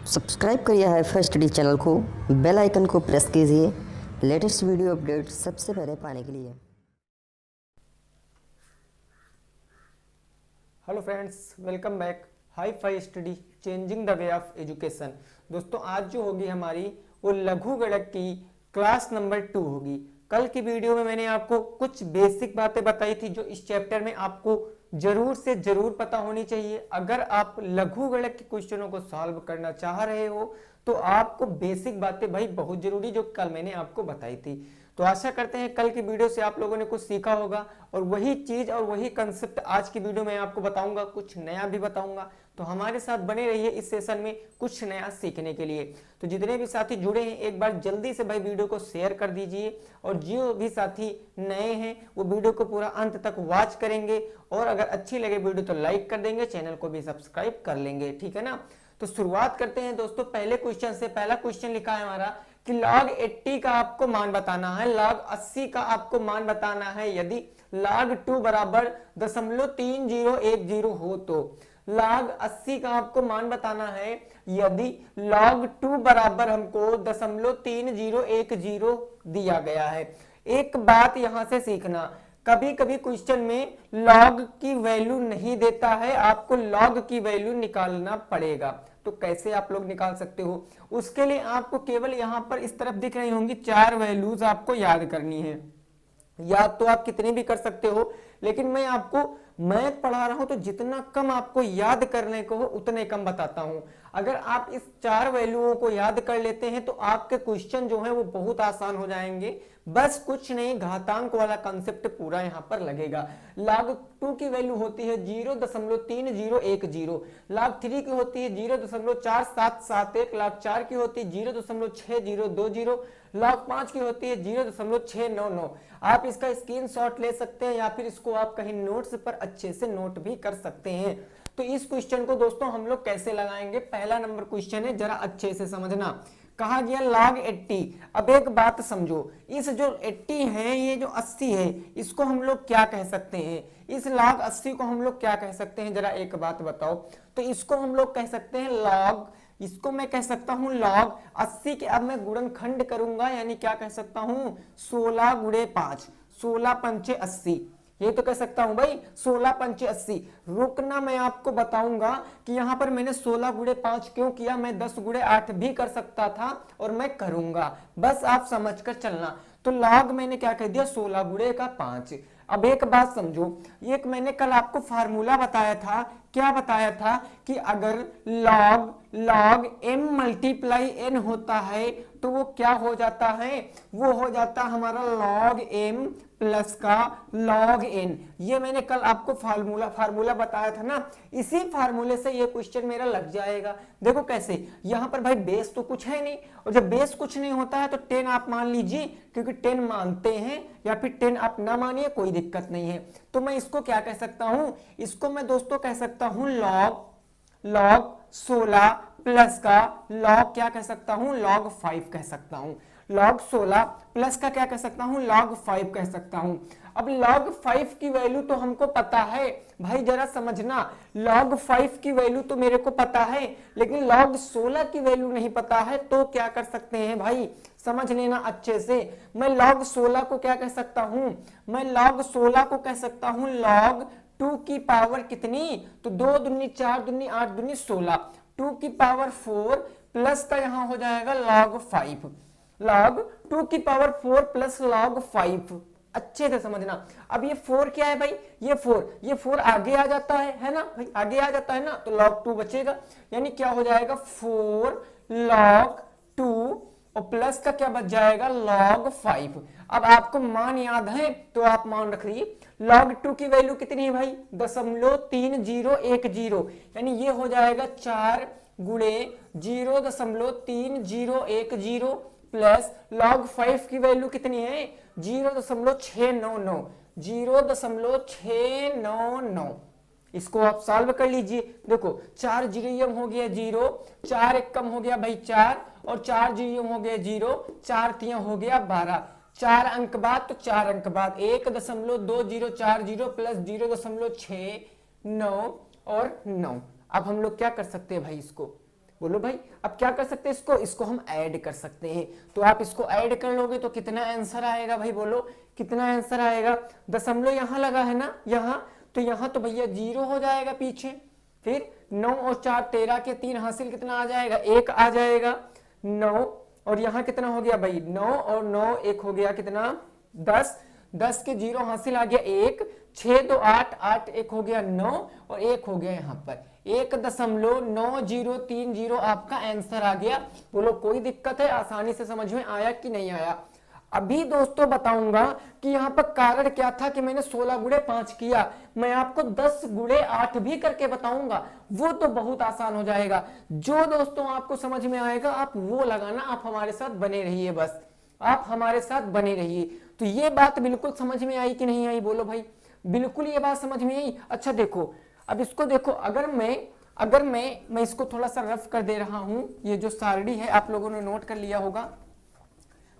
Subscribe करिए hi fi study channel को, bell icon को प्रेस कीजिए लेटेस्ट वीडियो अपडेट सबसे पहले पाने के लिए। Hello friends, welcome back. Hi fi study changing the way of education. दोस्तों, आज जो होगी हमारी वो लघु गणक की क्लास नंबर 2 होगी। कल की वीडियो में मैंने आपको कुछ बेसिक बातें बताई थी जो इस चैप्टर में आपको जरूर से जरूर पता होनी चाहिए। अगर आप लघु गणक के क्वेश्चनों को सॉल्व करना चाह रहे हो तो आपको बेसिक बातें भाई बहुत जरूरी जो कल मैंने आपको बताई थी। तो आशा करते हैं कल की वीडियो से आप लोगों ने कुछ सीखा होगा और वही चीज और वही कंसेप्ट आज की वीडियो में आपको बताऊंगा, कुछ नया भी बताऊंगा। तो हमारे साथ बने रहिए इस सेशन में कुछ नया सीखने के लिए। तो जितने भी साथी जुड़े हैं एक बार जल्दी से भाई वीडियो को शेयर कर दीजिए, और जो भी साथी नए हैं वो वीडियो को पूरा अंत तक वॉच करेंगे, और अगर अच्छी लगे वीडियो तो लाइक कर देंगे, चैनल को भी सब्सक्राइब कर लेंगे। ठीक है ना। तो शुरुआत करते हैं दोस्तों पहले क्वेश्चन से। पहला क्वेश्चन लिखा है हमारा कि log 80 का आपको मान बताना है, log 80 का आपको मान बताना है यदि log 2 बराबर 0.3010 हो तो। log 80 का आपको मान बताना है यदि log 2 बराबर हमको 0.3010 दिया गया है। एक बात यहां से सीखना, कभी कभी क्वेश्चन में log की वैल्यू नहीं देता है, आपको log की वैल्यू निकालना पड़ेगा। तो कैसे आप लोग निकाल सकते हो, उसके लिए आपको केवल यहां पर इस तरफ दिख रही होंगी 4 वैल्यूज आपको याद करनी है। याद तो आप कितनी भी कर सकते हो, लेकिन मैं आपको मैथ पढ़ा रहा हूं तो जितना कम आपको याद करने को हो उतने कम बताता हूं। अगर आप इस 4 वैल्यूओं को याद कर लेते हैं तो आपके क्वेश्चन जो है वो बहुत आसान हो जाएंगे। बस कुछ नहीं, घातांक वाला कंसेप्ट पूरा यहां पर लगेगा। log 2 की वैल्यू होती है 0.3010, log 3 की होती है 0.4771, log 4 की होती है 0.6020, log 5 की होती है 0.699। आप इसका स्क्रीनशॉट ले सकते हैं या फिर इसको आप कहीं नोट्स पर अच्छे से नोट भी कर सकते हैं। तो इस क्वेश्चन को दोस्तों हम लोग कैसे लगाएंगे, पहला नंबर क्वेश्चन है, जरा अच्छे से समझना। कहा गया log 80। अब एक बात समझो, इस जो 80 है, ये जो 80 है, इसको हम लोग क्या कह सकते हैं, इस log 80 को हम लोग क्या कह सकते हैं, जरा एक बात बताओ। तो इसको हम लोग कह सकते हैं log, इसको मैं कह सकता हूं log 80 के, अब मैं गुणनखंड करूंगा, यानी क्या कह सकता हूं 16 गुणे 5, 16 पंचे 80, ये तो कह सकता हूं भाई 16 पंचे 80। रुकना, मैं आपको बताऊंगा कि यहां पर मैंने 16 गुणे 5 क्यों किया, मैं 10 गुणे 8 भी कर सकता था और मैं करूंगा, बस आप समझकर चलना। तो log मैंने क्या कह दिया 16 गुणे का 5। अब एक बात समझो, एक मैंने कल आपको फार्मूला बताया था, क्या बताया था कि अगर log m मल्टीप्लाई n होता है तो वो क्या हो जाता है, वो हो जाता हमारा log m प्लस का log n। ये मैंने कल आपको फार्मूला बताया था ना, इसी फार्मूले से ये क्वेश्चन मेरा लग जाएगा। देखो कैसे, यहां पर भाई बेस तो कुछ है नहीं, और जब बेस कुछ नहीं होता है तो 10 आप मान लीजिए, क्योंकि 10 मानते हैं, या फिर 10 आप ना मानिए, कोई दिक्कत नहीं है। तो मैं इसको क्या कह सकता हूं, इसको मैं दोस्तों कह सकता हूं log 16 प्लस का log क्या कह सकता हूं, log 5 कह सकता हूं। log 16 प्लस का क्या कह सकता हूं, log 5 कह सकता हूं। अब log 5 की वैल्यू तो हमको पता है भाई, जरा समझना, log 5 की वैल्यू तो मेरे को पता है, लेकिन log 16 की वैल्यू नहीं पता है। तो क्या कर सकते हैं भाई, समझ लेना अच्छे से। मैं log 16 को क्या कह सकता हूं, मैं log 16 को कह सकता हूं log 2 की पावर कितनी, तो 2 दूनी 4 दूनी 8 दूनी 16, 2 की पावर 4 प्लस का यहां हो जाएगा log 5, log 2 की पावर 4 प्लस log 5। अच्छे से समझना। अब ये 4 क्या है भाई, ये 4 आगे आ जाता है ना भाई, आगे आ जाता है ना, तो log 2 बचेगा, यानी क्या हो जाएगा 4 log 2 और प्लस का क्या बच जाएगा log 5। अब आपको मान याद है तो आप मान रख लीजिए, log 2 की वैल्यू कितनी है भाई 0.3010, यानी ये हो जाएगा 4 गुणे 0.3010 प्लस log 5 की वैल्यू कितनी है 0.699, 0.699। इसको आप सॉल्व कर लीजिए। देखो 4 जीरो हो गया 0, 4 एक कम हो गया भाई 4, और 4 जीरो हो गया 0, 4 तिया हो गया 12, 4 अंक बाद तो 4 अंक बाद 1.2040 प्लस 0.69 और 9। अब हम लोग क्या कर सकते हैं भाई, इसको बोलो भाई। अब क्या कर सकते हैं, इसको हम ऐड कर सकते हैं। तो आप इसको ऐड कर लोगे तो कितना आंसर आएगा भाई, बोलो कितना आंसर आएगा। दशमलव यहाँ लगा है ना, यहाँ तो भैया 0 हो जाएगा पीछे। फिर 9 और 4 13 के 3 हासिल कितना आ जाएगा, 1 आ जाएगा। 9 और यहाँ कितना हो गया भाई, 9 और 9 1 हो गया कितना 10, 10 के 0 हासिल आ गया 1, 6 2 8, 8 1 हो गया 9 और 1 हो गया यहाँ पर 1.9030 आपका आंसर आ गया। बोलो कोई दिक्कत है, आसानी से समझ में आया कि नहीं आया। अभी दोस्तों बताऊंगा कि यहाँ पर कारण क्या था कि मैंने 16 गुणे 5 किया, मैं आपको 10 गुणे 8 भी करके बताऊंगा, वो तो बहुत आसान हो जाएगा। जो दोस्तों आपको समझ में आएगा आप वो लगाना, आप हमारे साथ बने रहिए, बस आप हमारे साथ बने रहिए। तो ये बात बिल्कुल समझ में आई कि नहीं आई, बोलो भाई बिल्कुल ये बात समझ में आई। अच्छा देखो, अब इसको देखो, अगर मैं इसको थोड़ा सा रफ कर दे रहा हूं, ये जो सारणी है आप लोगों ने नोट कर लिया होगा।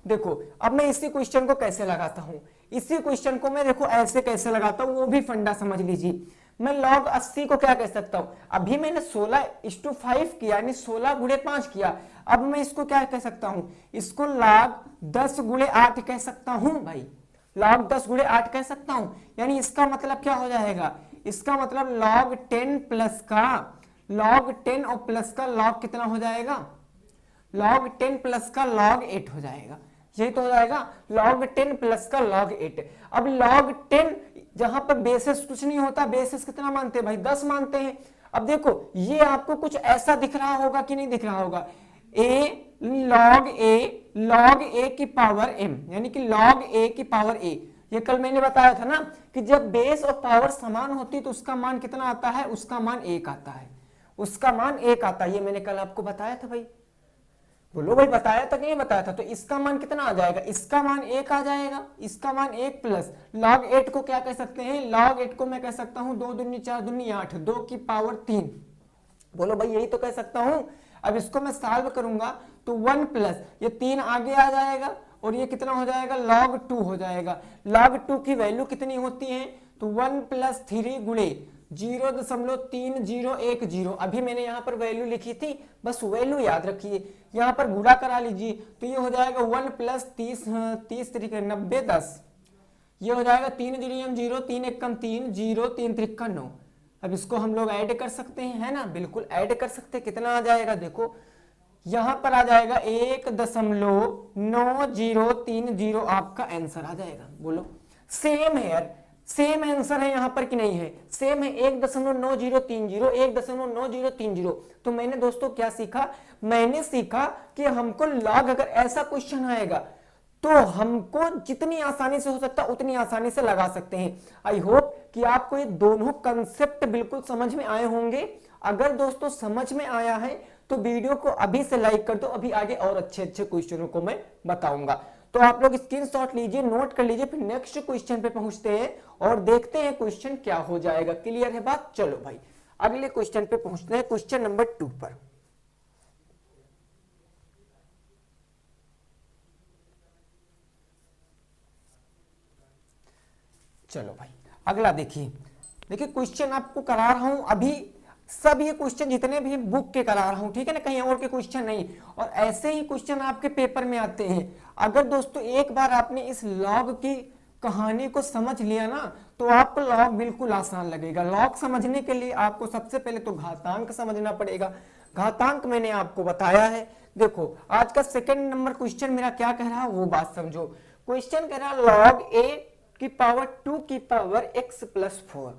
देखो अब मैं इसी क्वेश्चन को कैसे लगाता हूं, इसी क्वेश्चन को मैं देखो ऐसे कैसे लगाता हूं, वो भी फंडा समझ लीजिए। मैं log 80 को क्या कह सकता हूं, अभी मैंने 16:5 किया, यानी 16 गुणे 5 किया। अब मैं इसको क्या कह सकता हूं, इसको log 10 गुणे 8 कह सकता हूं भाई, log 10 गुणे 8 कह सकता हूं। यानी इसका मतलब क्या हो जाएगा, इसका मतलब log 10 प्लस का log 10 और प्लस का log कितना हो जाएगा, log 10 प्लस का log 8 हो जाएगा। यही तो हो जाएगा log 10 प्लस का log 8। अब log 10 जहां पर बेसिस कुछ नहीं होता, बेसिस कितना मानते हैं भाई, 10 मानते हैं। अब देखो ये आपको कुछ ऐसा दिख रहा होगा कि नहीं दिख रहा होगा, log a की पावर m, यानी कि log a की पावर a। ये कल मैंने बताया था ना कि जब बेस और पावर समान होती तो उसका मान कितना आता है, उसका मान 1 आता है, उसका मान 1 आता है। ये मैंने कल आपको बताया था भाई, बोलो भाई बताया था कि नहीं बताया था। तो इसका मान कितना आ जाएगा, इसका मान 1 आ जाएगा, इसका मान 1 प्लस log 8 को क्या कह सकते हैं, log 8 को मैं कह सकता हूं 2 दूनी 4 दूनी 8, 2 की पावर 3। बोलो भाई यही तो कह सकता हूं। अब इसको मैं सॉल्व करूंगा तो 1 प्लस ये 3 आगे आ जाएगा और ये कितना हो जाएगा, log 2 हो जाएगा। log 2 की वैल्यू कितनी होती है, तो 1 प्लस 3 गुणे 0.3010। अभी मैंने यहाँ पर वैल्यू लिखी थी, बस वैल्यू याद रखिए, यहाँ पर गुणा करा लीजिए तो ये हो जाएगा 1 प्लस 30 तरीके 90 10, ये हो जाएगा 3 जीरो 0, 3 1 कम 3 0, 3 3 9। अब इसको हम लोग ऐड कर सकते हैं, है ना, बिल्कुल ऐड कर सकते हैं। कितना आ जाएगा देखो, यहां पर आ जाएगा 1.9030 आपका आंसर आ जाएगा। बोलो सेम है यार, सेम आंसर है यहां पर कि नहीं है, सेम है 1.9030, 1.9030। तो मैंने दोस्तों क्या सीखा, मैंने सीखा कि हमको लॉग अगर ऐसा क्वेश्चन आएगा तो हमको जितनी आसानी से हो सकता उतनी आसानी से लगा सकते हैं। आई होप कि आपको ये दोनों कंसेप्ट बिल्कुल समझ में आए होंगे। अगर दोस्तों समझ में आया है तो वीडियो को अभी से लाइक कर दो, अभी आगे और अच्छे अच्छे क्वेश्चनों को मैं बताऊंगा। तो आप लोग स्क्रीनशॉट लीजिए, नोट कर लीजिए, फिर नेक्स्ट क्वेश्चन पे पहुंचते हैं और देखते हैं क्वेश्चन क्या हो जाएगा। क्लियर है बात, चलो भाई अगले क्वेश्चन पे पहुंचते हैं, क्वेश्चन नंबर 2 पर। चलो भाई अगला देखिए क्वेश्चन आपको करा रहा हूं अभी, सब ये क्वेश्चन जितने भी बुक के करा रहा हूं, ठीक है ना, कहीं और के क्वेश्चन नहीं। और ऐसे ही क्वेश्चन आपके पेपर में आते हैं। अगर दोस्तों एक बार आपने इस लॉग की कहानी को समझ लिया ना तो आपको लॉग बिल्कुल आसान लगेगा। लॉग समझने के लिए आपको सबसे पहले तो घातांक समझना पड़ेगा। घातांक मैंने आपको बताया है। देखो आज का सेकंड नंबर क्वेश्चन मेरा क्या कह रहा है वो बात समझो। क्वेश्चन कह रहा है log a की पावर 2 की power x plus 4,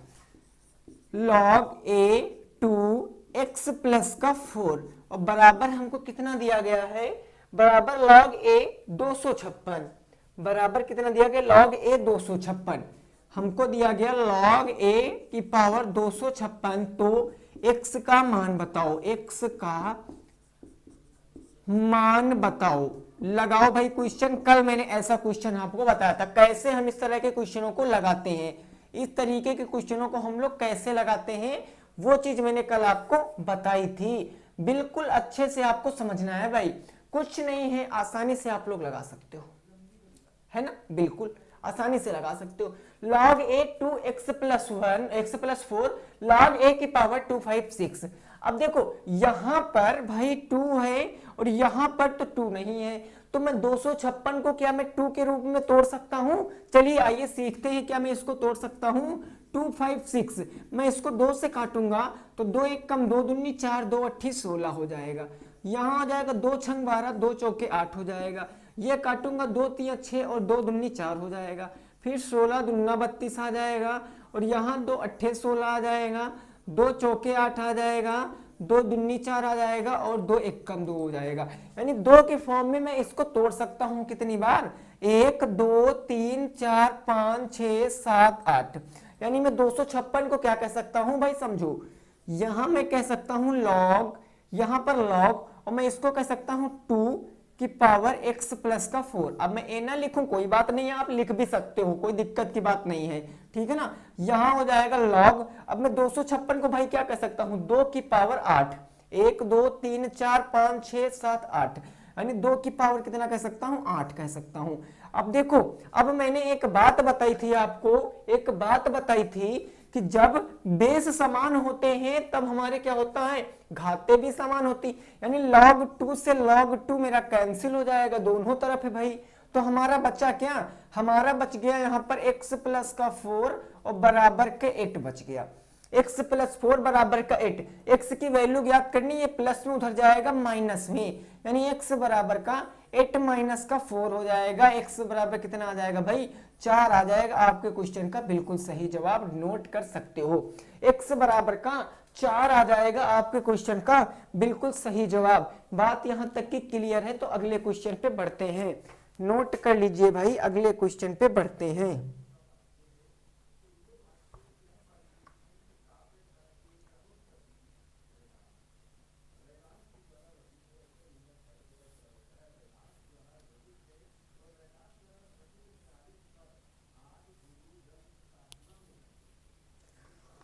log a 2 x plus का 4 और बराबर हमको कितना दिया गया है, बराबर log a 256, बराबर कितना दिया गया, log a 256 हमको दिया गया log a की पावर 256। तो x का मान बताओ, x का मान बताओ। लगाओ भाई क्वेश्चन, कल मैंने ऐसा क्वेश्चन आपको बताया था कैसे हम इस तरह के क्वेश्चनों को लगाते हैं, इस तरीके के क्वेश्चनों को हम लोग कैसे लगाते हैं वो चीज मैंने कल आपको बताई थी। बिल्कुल अच्छे से आपको समझना है भाई, कुछ नहीं है, आसानी से आप लोग लगा सकते हो, है ना, बिल्कुल आसानी से लगा सकते हो। log a 2 x plus 1 x plus 4 log a की पावर 256। अब देखो यहां पर भाई 2 है और यहां पर तो 2 नहीं है, तो मैं 256 को क्या मैं 2 के रूप में तोड़ सकता हूं? चलिए आइए सीखते हैं, क्या मैं इसको तोड़ सकता हूं? 2 5 6, मैं इसको 2 से काटूंगा तो 2 एक कम 2 दूनी 4, 2 अट्ठी 16 हो जाएगा। यहां आ जाएगा 2 छंग 12, 2 चौके 8 हो जाएगा। ये काटूंगा 2 3 6 और 2 दूनी 4 हो जाएगा। फिर 16 दूना 32 आ जाएगा और यहाँ 2 अट्ठे 16 आ जाएगा, 2 चौके 8 आ जाएगा, 2 दुन्नी 4 आ जाएगा और 2 एक कम 2 हो जाएगा। यानी 2 के फॉर्म में मैं इसको तोड़ सकता हूं कितनी बार? 1 2 3 4 5 6 7 8। यानी मैं 256 को क्या कह सकता हूं भाई? समझो, यहां मैं कह सकता हूं लॉग, यहां पर लॉग, और मैं इसको कह सकता हूं 2 की पावर x प्लस का 4। अब मैं ए ना लिखूं कोई बात नहीं है, आप लिख भी सकते हो, कोई दिक्कत की बात नहीं है, ठीक है ना। यहां हो जाएगा लॉग, अब मैं 256 को भाई क्या कह सकता हूं? 2 की पावर 8, 1 2 3 4 5 6 7 8, यानी 2 की पावर कितना कह सकता हूं? 8 कह सकता हूं। अब देखो, अब मैंने एक बात बताई थी आपको, एक बात बताई थी कि जब बेस समान होते हैं तब हमारे क्या होता है? घाते भी समान होती, यानी log 2 से log 2 मेरा कैंसिल हो जाएगा दोनों तरफ है भाई। तो हमारा बचा क्या? हमारा बच गया यहाँ पर x प्लस का 4 और बराबर के 8 बच गया। x प्लस 4 बराबर का 8, x की वैल्यू ज्ञात करनी है, प्लस में उधर जाएगा माइनस में, यानी x बराबर का 8 माइनस का 4 हो जाएगा। x बराबर कितना आ जाएगा भाई? 4 आ जाएगा। आपके क्वेश्चन का बिल्कुल सही जवाब नोट कर सकते हो, x बराबर का 4 आ जाएगा आपके क्वेश्चन का बिल्कुल सही जवाब। बात यहां तक की क्लियर है? तो अगले क्वेश्चन पे बढ़ते हैं, नोट कर लीजिए भाई, अगले क्वेश्चन पे बढ़ते हैं।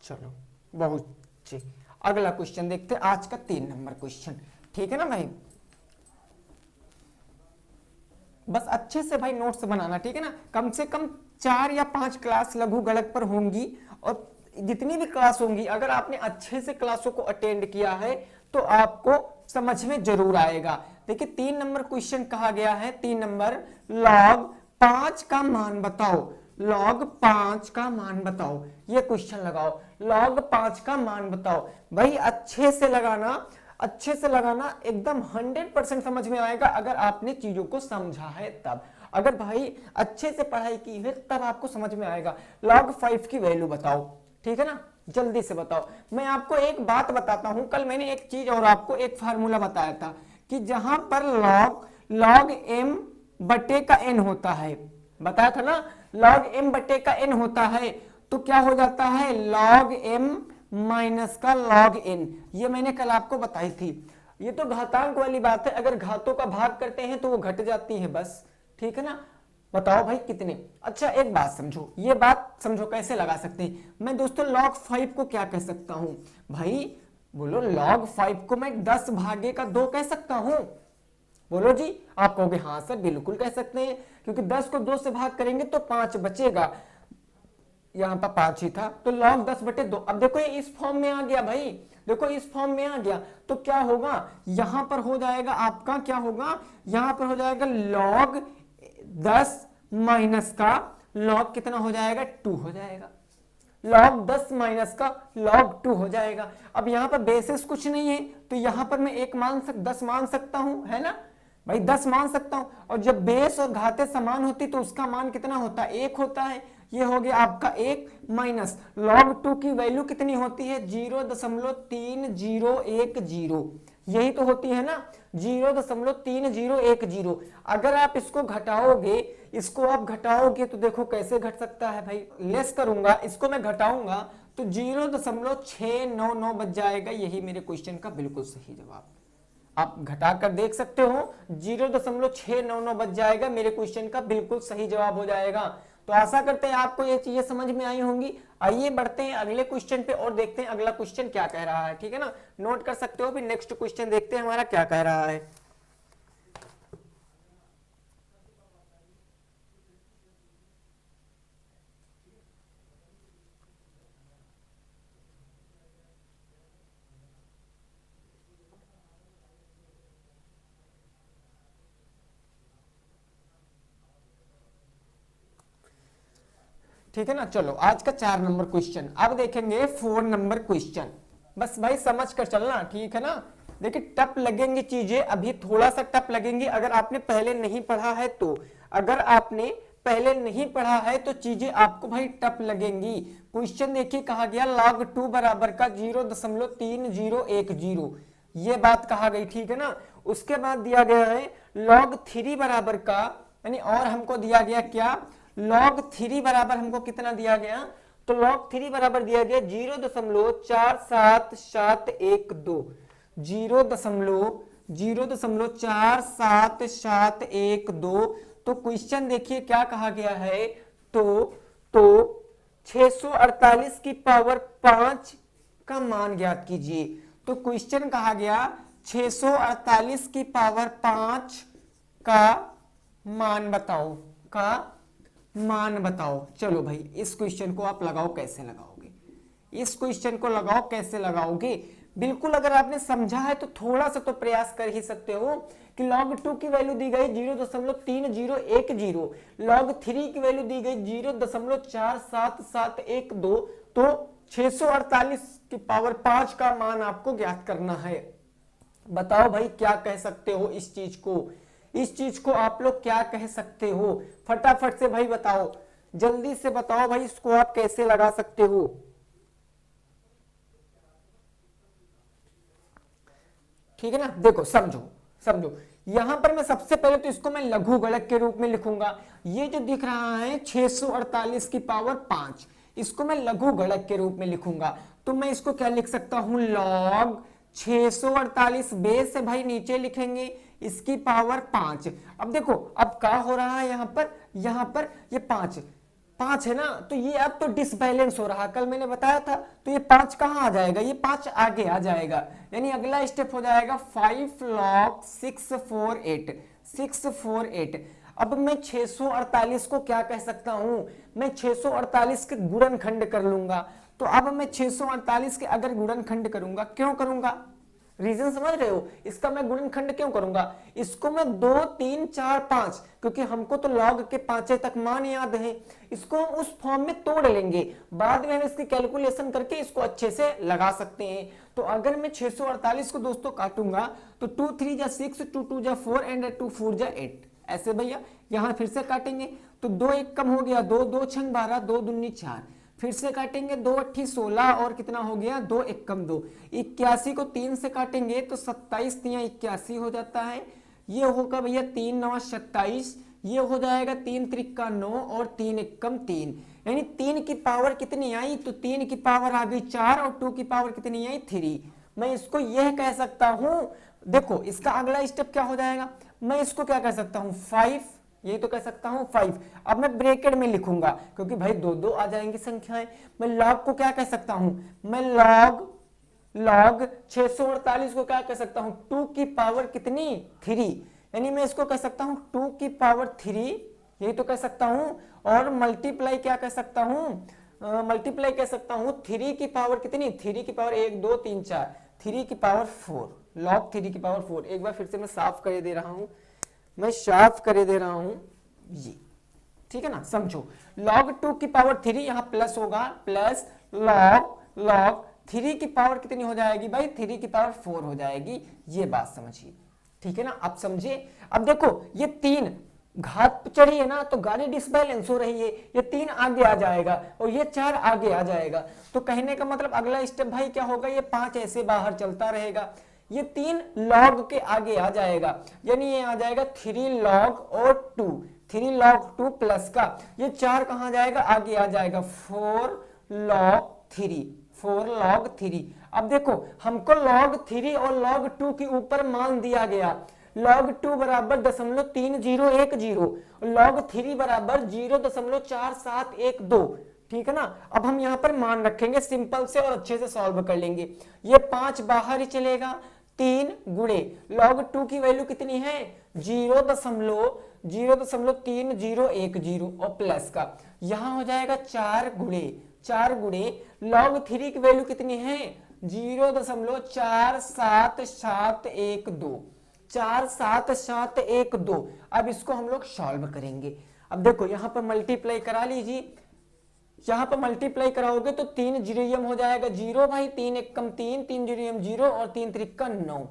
चलो बहुत अच्छे, अगला क्वेश्चन देखते हैं, आज का 3 नंबर क्वेश्चन, ठीक है ना भाई। बस अच्छे से भाई नोट्स बनाना, ठीक है ना। कम से कम 4 या 5 क्लास लघु गणक पर होंगी, और जितनी भी क्लास होंगी अगर आपने अच्छे से क्लासों को अटेंड किया है तो आपको समझ में जरूर आएगा। देखिए 3 नंबर क्वेश्चन कहा गया है, 3 नंबर, log 5 का मान बताओ, log 5 का मान बताओ, ये क्वेश्चन लगाओ, log 5 का मान बताओ। भाई अच्छे से लगाना, अच्छे से लगाना, एकदम 100% समझ में आएगा अगर आपने चीजों को समझा है तब। अगर भाई अच्छे से पढ़ाई की है तब आपको समझ में आएगा। log 5 की वैल्यू बताओ, ठीक है ना, जल्दी से बताओ। मैं आपको एक बात बताता हूं, कल मैंने एक चीज और आपको एक फार्मूला बताया था कि जहां पर log m बटे का n होता है, बताया था ना, log m बटे का n होता है, तो क्या हो जाता है? log m माइनस का log n, ये मैंने कल आपको बताई थी। ये तो घातांक वाली बात है, अगर घातों का भाग करते हैं तो वो घट जाती है बस, ठीक है ना। बताओ भाई कितने? अच्छा एक बात समझो, ये बात समझो कैसे लगा सकते हैं। मैं दोस्तों log 5 को क्या कह सकता हूं भाई? बोलो, log 5 को मैं 10 भागे का 2 कह सकता हूं। बोलो जी, आप कहोगे हाँ सर बिल्कुल कह सकते हैं, क्योंकि 10 को 2 से भाग करेंगे तो 5 बचेगा, यहां पर 5 ही था, तो log 10 बटे 2। अब देखो ये इस फॉर्म में आ गया भाई, देखो इस फॉर्म में आ गया, तो क्या होगा? यहां पर हो जाएगा आपका, क्या होगा? यहां पर हो जाएगा log 10 माइनस का log कितना हो जाएगा? 2 हो जाएगा। log 10 माइनस का log 2 हो जाएगा। अब यहां पर बेसिस कुछ नहीं है, तो यहां पर मैं 10 मान सकता हूं, है ना भाई, 10 मान सकता हूं। और जब बेस और घाते समान होती तो उसका मान कितना होता है? 1 होता है। ये हो गया आपका 1 माइनस log 2 की वैल्यू कितनी होती है? 0.3010, यही तो होती है ना, 0.3010। अगर आप इसको घटाओगे, इसको आप घटाओगे तो देखो कैसे घट सकता है भाई, लेस करूंगा, इसको मैं घटाऊंगा तो 0.699 बच जाएगा। यही मेरे क्वेश्चन का बिल्कुल सही जवाब। आप घटा कर देख सकते हो, 0.699 बच जाएगा, मेरे क्वेश्चन का बिल्कुल सही जवाब हो जाएगा। तो आशा करते हैं आपको ये चीजें समझ में आई होंगी। आइए बढ़ते हैं अगले क्वेश्चन पे और देखते हैं अगला क्वेश्चन क्या कह रहा है, ठीक है ना, नोट कर सकते हो। फिर नेक्स्ट क्वेश्चन देखते हैं हमारा क्या कह रहा है। ठीक है ना। चलो आज का 4 नंबर क्वेश्चन, अब देखेंगे 4 नंबर क्वेश्चन। बस भाई समझ कर चलना, ठीक है ना। देखिए टफ लगेंगी चीजें, अभी थोड़ा सा टफ लगेंगी अगर आपने पहले नहीं पढ़ा है तो। अगर आपने पहले नहीं पढ़ा है तो चीजें आपको भाई टफ लगेंगी। क्वेश्चन देखिए कहा गया log 2 बराबर का 0.3010, ये बात कहा गई, ठीक है ना। उसके बाद दिया गया है log 3 बराबर का, यानी और हमको दिया गया क्या, log 3 बराबर हमको कितना दिया गया, तो log 3 बराबर दिया गया 0.47712, 0.47712। तो क्वेश्चन देखिए क्या कहा गया है, तो 648 की पावर 5 का मान ज्ञात कीजिए। तो क्वेश्चन कहा गया 648 की पावर 5 का मान बताओ, का मान बताओ। चलो भाई इस क्वेश्चन को आप लगाओ, कैसे लगाओगे इस क्वेश्चन को, लगाओ कैसे लगाओगे। बिल्कुल अगर आपने समझा है तो थोड़ा सा तो प्रयास कर ही सकते हो कि log 2 की वैल्यू दी गई 0.3010, log 3 की वैल्यू दी गई 0.47712, तो 648 की पावर 5 का मान आपको ज्ञात करना है। बताओ भाई क्या कह सकते हो इस चीज को, इस चीज को आप लोग क्या कह सकते हो, फटाफट से भाई बताओ, जल्दी से बताओ भाई इसको आप कैसे लगा सकते हो। ठीक है ना, देखो समझो समझो, यहां पर मैं सबसे पहले तो इसको मैं लघु गुणक के रूप में लिखूंगा। ये जो दिख रहा है 648 की पावर 5, इसको मैं लघु गुणक के रूप में लिखूंगा। तो मैं इसको क्या लिख सकता हूं, log 648 बेस से भाई नीचे लिखेंगे इसकी पावर 5। अब देखो अब क्या हो रहा है यहां पर ये 5 है ना, तो ये अब तो डिसबैलेंस हो रहा, कल मैंने बताया था। तो ये 5 कहां आ जाएगा, ये 5 आगे आ जाएगा, यानी अगला स्टेप हो जाएगा 5 log 648। अब मैं 648 को क्या कह सकता हूं, मैं 648 के गुणनखंड कर लूंगा। तो अब मैं 648 के अगर गुणनखंड करूंगा, क्यों करूंगा, रीजन समझ रहे हो, इसका मैं गुणनखंड क्यों करूंगा, इसको मैं 2 3 4 5, क्योंकि हमको तो log के 5 तक मान याद है, इसको हम उस फॉर्म में तोड़ लेंगे, बाद में हम इसकी कैलकुलेशन करके इसको अच्छे से लगा सकते हैं। तो अगर मैं 648 को दोस्तों काटूंगा तो 2 3 जा 6, 2 2 जा 4 एंड 2 4 जा 8, ऐसे भैया यहां फिर से काटेंगे तो 2 1 कम हो गया 2, 2 6 12, 2 दूनी 4, फिर से काटेंगे 2 8 16 और कितना हो गया 2 1 कम 2, 81 को 3 से काटेंगे तो 27 तिया 81 हो जाता है। ये होगा भैया 3 9 27, ये हो जाएगा 3 त्रिका 9 और 3 1 कम 3, यानी 3 की पावर कितनी आई, तो 3 की पावर आ गई 4 और 2 की पावर कितनी आई 3। मैं इसको यह कह सकता हूं, देखो इसका अगला स्टेप क्या हो जाएगा, मैं इसको क्या कह सकता हूं 5, ये तो कह सकता हूं 5। अब मैं ब्रैकेट में लिखूंगा क्योंकि भाई 2 2 आ जाएंगी संख्याएं। मैं log को क्या कह सकता हूं, मैं log 648 को क्या कह सकता हूं 2 की पावर कितनी 3, यानी मैं इसको कह सकता हूं 2 की पावर 3, यही तो कह सकता हूं। और मल्टीप्लाई क्या कह सकता हूं, मल्टीप्लाई कह सकता हूं 3 की पावर कितनी, 3 की पावर 1 2 3 4, 3 की पावर 4, log 3 की पावर 4। एक बार फिर से मैं साफ कर दे रहा हूं, मैं साफ कर दे रहा हूं ये, ठीक है ना, समझो log 2 की पावर 3 यहां प्लस होगा, प्लस log 3 की पावर कितनी हो जाएगी भाई 3 की पावर 4 हो जाएगी, ये बात समझिए, ठीक है ना, आप समझे। अब देखो ये 3 घात चढ़ी है ना तो गाड़ी डिसबैलेंस हो रही है, ये 3 आगे आ जाएगा और ये 4 आगे आ जाएगा। तो कहने का मतलब अगला स्टेप भाई क्या होगा, ये 5 ऐसे बाहर चलता रहेगा, ये 3 log के आगे आ जाएगा, यानी ये आ जाएगा 3 log और 2, 3 log 2 प्लस का ये 4 कहां जाएगा, आगे आ जाएगा 4 log 3। अब देखो हमको log 3 और log 2 के ऊपर मान दिया गया, log 2 बराबर 0.3010 और log 3 बराबर 0.4712, ठीक है ना। अब हम यहाँ पर मान रखेंगे सिंपल से और अच्छे से सॉल्व कर लेंगे। ये 5 बाहर ही चलेगा, 3 गुणे log 2 की वैल्यू कितनी है 0.3010 और प्लस का यहां हो जाएगा 4 गुणे log 3 की वैल्यू कितनी है 0.47712, 47712। अब इसको हम लोग सॉल्व करेंगे। अब देखो यहां पर मल्टीप्लाई करा लीजिए, यहाँ पर मल्टीप्लाई कराओगे तो 3 जीरो हो जाएगा 0 भाई, 3 एक कम 3, 3 जीरो 0 और 3 त्रिका 9,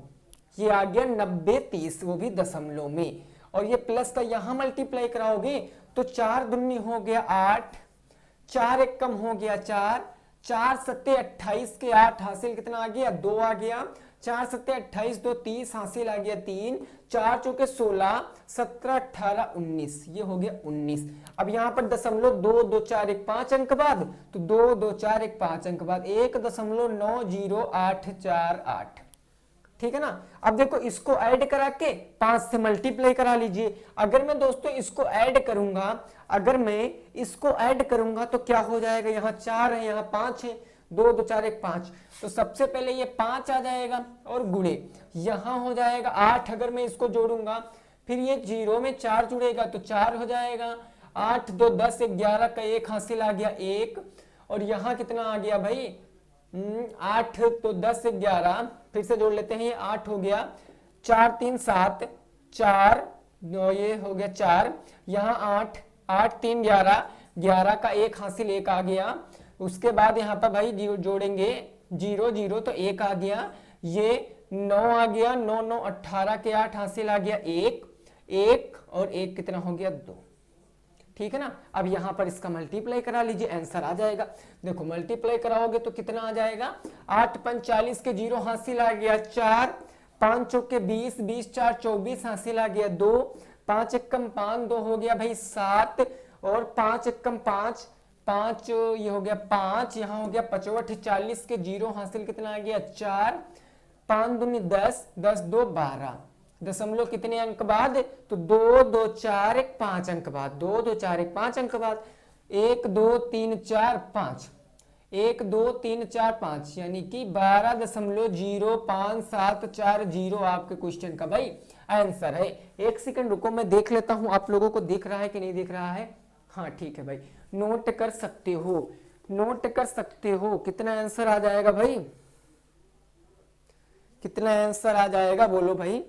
ये आ गया 90 30, वो भी दशमलव में। और ये प्लस का यहाँ मल्टीप्लाई कराओगे तो 4 दूनी हो गया 8, 4 एक कम हो गया 4, 4 सत्ते 28 के 8 हासिल कितना आ गया 2 आ गया, 4 सत्ते 28 2 30 हासिल आ गया 3, 4 चौके 16, 17 18 19, ये हो गया 19। अब यहाँ पर दशमलव 2 2 4 1 5 अंक बाद, तो 2 2 4 1 5 अंक बाद 1.904848, ठीक है ना। अब देखो इसको ऐड करा के 5 से मल्टीप्लाई करा लीजिए। अगर मैं दोस्तों इसको ऐड करूंगा, अगर मैं इसको ऐड करूंगा तो क्या हो जाएगा, यहाँ 4 है यहाँ 5 है, 2 2 4 1 5, तो सबसे पहले ये 5 आ जाएगा और गुणे यहाँ हो जाएगा 8। अगर मैं इसको जोड़ूंगा फिर ये 0 में 4 जुड़ेगा तो 4 हो जाएगा, 8 2 10 11 का 1 हासिल आ गया 1, और यहाँ कितना आ गया भाई 8 तो 10 11, फिर से जोड़ लेते हैं, ये 8 हो गया, 4 3 7 4, ये हो गया 4, यहाँ 8 8 3 11, 11 का 1 हासिल 1 आ गया। उसके बाद यहाँ पर भाई जोड़ेंगे 0 0 तो 1 आ गया, ये 9 आ गया, 9 9 18 के 8 हासिल आ गया 1 1, और 1 कितना हो गया 2, ठीक है ना। अब यहाँ पर इसका मल्टीप्लाई करा लीजिए, आंसर आ जाएगा। देखो मल्टीप्लाई कराओगे तो कितना आ जाएगा, 8 5 40 के 0 हासिल आ गया 4, 5 चौके 20 20 4 24 हासिल आ गया 2, 5 एक कम 5 2 हो गया भाई 7, और 5 एक कम 5 5, ये हो गया 5, यहाँ हो गया 55 40 के 0 हासिल कितना आ गया 4, 5 दूनी 10 10 2 12, दशमलव कितने अंक बाद, तो 2 2 4 1 5 अंक बाद, 2 2 4 1 5 अंक बाद, 1 2 3 4 5, 1 2 3 4 5, यानी कि 12.0574 आपके क्वेश्चन का भाई आंसर है। एक सेकंड रुको, मैं देख लेता हूं आप लोगों को दिख रहा है कि नहीं दिख रहा है। हाँ ठीक है भाई, नोट कर सकते हो, नोट कर सकते हो। कितना आंसर आ जाएगा भाई, कितना आंसर आ जाएगा बोलो भाई,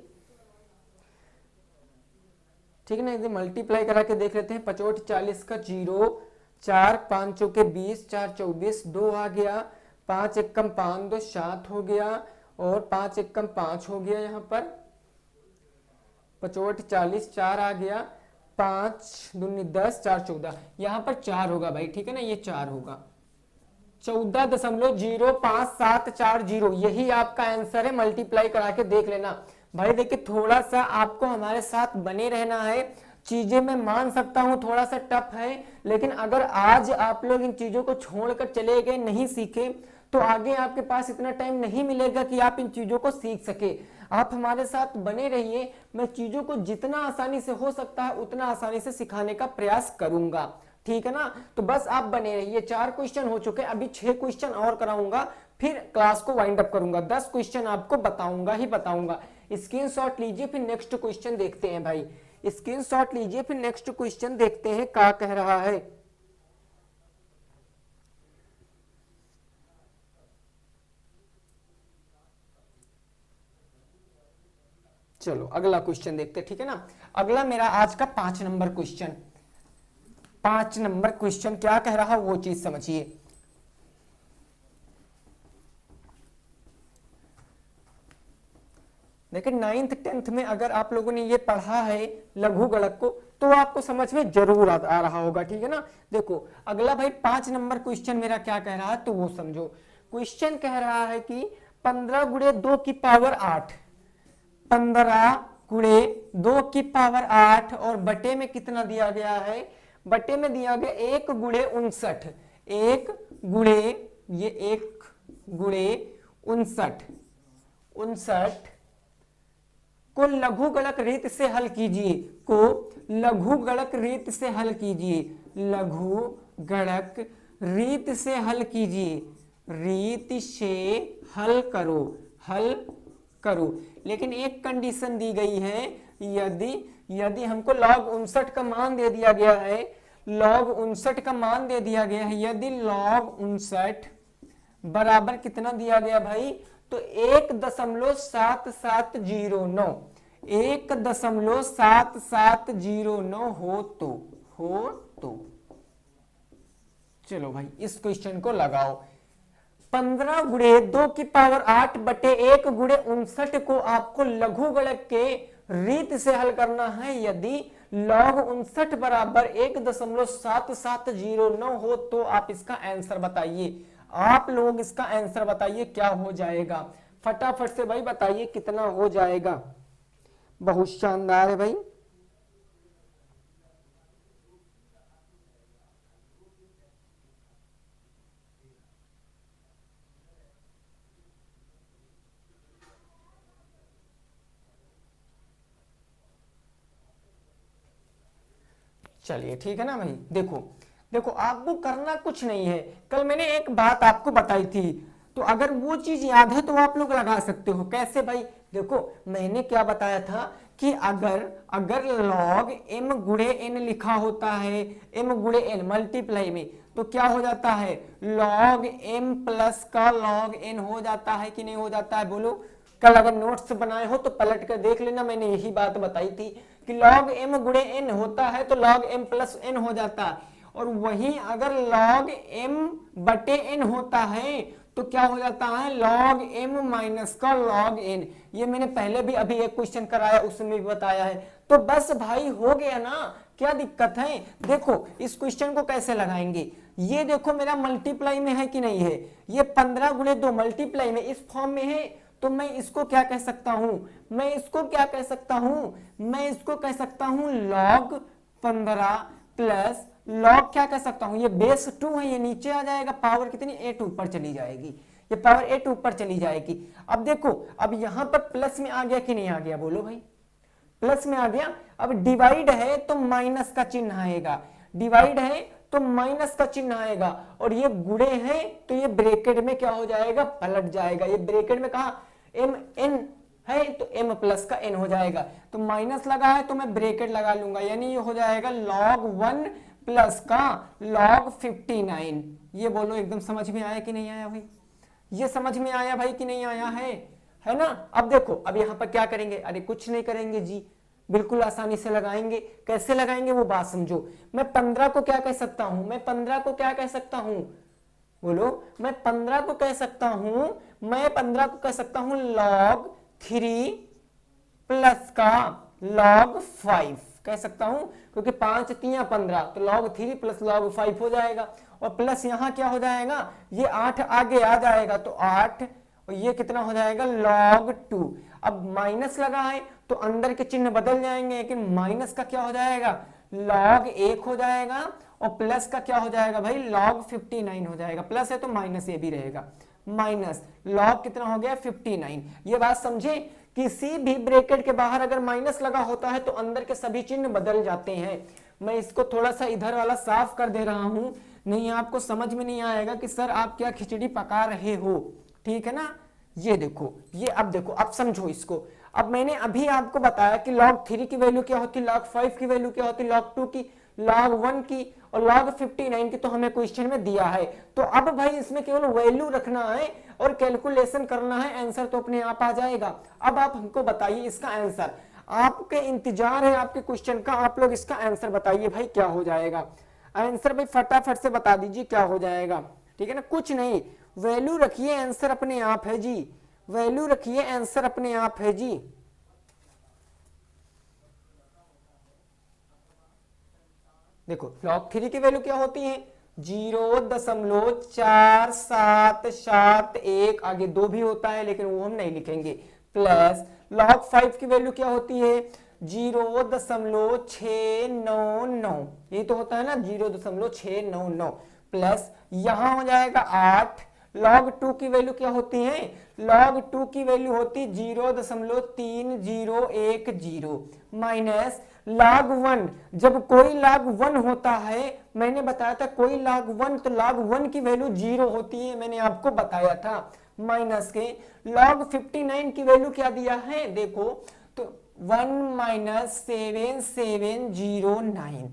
ठीक है ना। इसे मल्टीप्लाई करा के देख लेते हैं, 55 40 का 0, 4 5 चौके 20 4 24 2 आ गया, 5 एक कम 5 2 7 हो गया, और 5 एक कम 5 हो गया, यहाँ पर 55 40 4 आ गया, 5 दूनी 10 4 14, यहाँ पर 4 होगा भाई, ठीक है ना, ये 4 होगा, 14.0574, यही आपका आंसर है। मल्टीप्लाई करा के देख लेना भाई। देखिए थोड़ा सा आपको हमारे साथ बने रहना है, चीजें मैं मान सकता हूं थोड़ा सा टफ है, लेकिन अगर आज आप लोग इन चीजों को छोड़कर चले गए, नहीं सीखे, तो आगे आपके पास इतना टाइम नहीं मिलेगा कि आप इन चीजों को सीख सके। आप हमारे साथ बने रहिए, मैं चीजों को जितना आसानी से हो सकता है उतना आसानी से सिखाने का प्रयास करूंगा, ठीक है ना। तो बस आप बने रहिए। 4 क्वेश्चन हो चुके, अभी 6 क्वेश्चन और कराऊंगा, फिर क्लास को वाइंड अप करूंगा। 10 क्वेश्चन आपको बताऊंगा ही बताऊंगा। स्क्रीनशॉट लीजिए, फिर नेक्स्ट क्वेश्चन देखते हैं भाई। स्क्रीनशॉट लीजिए, फिर नेक्स्ट क्वेश्चन देखते हैं क्या कह रहा है। चलो अगला क्वेश्चन देखते हैं, ठीक है ना। अगला मेरा आज का 5 नंबर क्वेश्चन, 5 नंबर क्वेश्चन क्या कह रहा है वो चीज समझिए। देखिए 9th 10th में अगर आप लोगों ने ये पढ़ा है लघु गणक को, तो आपको समझ में जरूर आ रहा होगा, ठीक है ना। देखो अगला भाई 5 नंबर क्वेश्चन मेरा क्या कह रहा है तो वो समझो। क्वेश्चन कह रहा है कि 15 गुणे 2 की पावर 8, 15 गुणे 2 की पावर 8, और बटे में कितना दिया गया है, बटे में दिया गया 1 गुणे 59, 1 गुणे ये 1 गुणे 59 को लघु गणक रीत से हल कीजिए, को लघु गणक रीत से हल कीजिए, लघु गणक रीत से हल कीजिए, रीत से हल करो, हल करो। लेकिन एक कंडीशन दी गई है, यदि हमको log 59 का मान दे दिया गया है, log 59 का मान दे दिया गया है, यदि log 59 बराबर कितना दिया गया भाई, तो 1.7709, 1.7709 हो तो चलो भाई इस क्वेश्चन को लगाओ। 15 गुणे 2 की पावर 8 बटे 1 गुणे 59 को आपको लघुगणक के रीत से हल करना है। यदि log 59 बराबर 1.7709 हो तो आप इसका आंसर बताइए। आप लोग इसका आंसर बताइए क्या हो जाएगा, फटाफट से भाई बताइए कितना हो जाएगा। बहुत शानदार है भाई। चलिए ठीक है ना भाई। देखो देखो आपको करना कुछ नहीं है। कल मैंने एक बात आपको बताई थी, तो अगर वो चीज याद है तो आप लोग लगा सकते हो। कैसे भाई? देखो मैंने क्या बताया था कि अगर log m गुणे n लिखा होता है, m गुणे n मल्टीप्लाई में, तो क्या हो जाता है? log m प्लस का log n हो जाता है कि नहीं हो जाता है? बोलो। कल अगर नोट्स बनाए हो तो पलट कर देख लेना, मैंने यही बात बताई थी कि log m गुणे n होता है तो log m प्लस n हो जाता है। और वहीं अगर log m बटे n होता है तो क्या हो जाता है? log m माइनस का log n। ये मैंने पहले भी अभी एक क्वेश्चन कराया, उसमें भी बताया है। तो बस भाई हो गया ना, क्या दिक्कत है? देखो इस क्वेश्चन को कैसे लगाएंगे, ये देखो मेरा मल्टीप्लाई में है कि नहीं है, ये 15 गुणे 2 मल्टीप्लाई में इस फॉर्म में है, तो मैं इसको क्या कह सकता हूं? मैं इसको क्या कह सकता हूं? मैं इसको कह सकता हूं log 15 प्लस log क्या कह सकता हूं? ये बेस 2 है, ये नीचे आ जाएगा, पावर कितनी 8 ऊपर चली जाएगी, ये पावर 8 ऊपर चली जाएगी। अब देखो अब यहां पर प्लस में आ गया कि नहीं आ गया? बोलो भाई, प्लस में आ गया। अब डिवाइड है तो माइनस का चिन्ह आएगा, डिवाइड है तो माइनस का चिन्ह आएगा, और ये गुणे है तो ये ब्रैकेट में क्या हो जाएगा? पलट जाएगा। ये ब्रैकेट में कहा एम एन है तो m प्लस का n हो जाएगा, तो माइनस लगा है तो मैं ब्रैकेट लगा लूंगा, यानी ये हो जाएगा log 1 प्लस का log 59। ये बोलो एकदम समझ में आया कि नहीं आया भाई? ये समझ में आया भाई कि नहीं आया है ना? अब देखो अब यहां पर क्या करेंगे? अरे कुछ नहीं करेंगे जी, बिल्कुल आसानी से लगाएंगे। कैसे लगाएंगे वो बात समझो। मैं 15 को क्या कह सकता हूं? मैं 15 को क्या कह सकता हूं? बोलो। मैं 15 को कह सकता हूं, मैं 15 को कह सकता हूं log 3 प्लस का log 5 कह सकता हूं, क्योंकि 5 3 15, तो log 3 प्लस log 5 हो जाएगा। और प्लस यहां क्या हो जाएगा? ये 8 आगे आ जाएगा तो 8, और ये कितना हो जाएगा? log 2। अब माइनस लगा है तो अंदर के चिन्ह बदल जाएंगे, लेकिन माइनस का क्या हो जाएगा? log 1 हो जाएगा, और प्लस का क्या हो जाएगा भाई? log 59 हो जाएगा। प्लस है तो माइनस ये भी रहेगा, माइनस log कितना हो गया? 59। ये बात समझे? किसी भी ब्रैकेट के बाहर अगर माइनस लगा होता है तो अंदर के सभी चिन्ह बदल जाते हैं। मैं इसको थोड़ा सा इधर वाला साफ कर दे रहा हूं, नहीं आपको समझ में नहीं आएगा कि सर आप क्या खिचड़ी पका रहे हो, ठीक है ना? ये देखो, ये अब देखो, अब समझो इसको। अब मैंने अभी आपको बताया कि log 3 की वैल्यू क्या होती, log 5 की वैल्यू क्या होती, log 2 की, log 1 की और log 59 की, तो हमें क्वेश्चन में दिया है। तो अब भाई इसमें केवल वैल्यू रखना है और कैलकुलेशन करना है, आंसर तो अपने आप आ जाएगा। अब आप हमको बताइए इसका आंसर, आपके इंतजार है आपके क्वेश्चन का, आप लोग इसका आंसर बताइए भाई क्या हो जाएगा। आंसर भाई फटाफट से बता दीजिए क्या हो जाएगा, ठीक है ना? कुछ नहीं, वैल्यू रखिए, आंसर अपने आप है जी, वैल्यू रखिए, आंसर अपने आप है जी। देखो log 3 की वैल्यू क्या होती है? 0.4771, आगे 2 भी होता है लेकिन वो हम नहीं लिखेंगे, प्लस log 5 की वैल्यू क्या होती है? 0.699, ये तो होता है ना 0.699, प्लस यहां हो जाएगा 8। log 2 की वैल्यू क्या होती है? log 2 की वैल्यू होती 0.3010, माइनस log 1। जब कोई log 1 होता है, मैंने बताया था कोई log 1, तो log 1 की वैल्यू 0 होती है, मैंने आपको बताया था, माइनस के log 59 की वैल्यू क्या दिया है? देखो तो 1 माइनस 7709,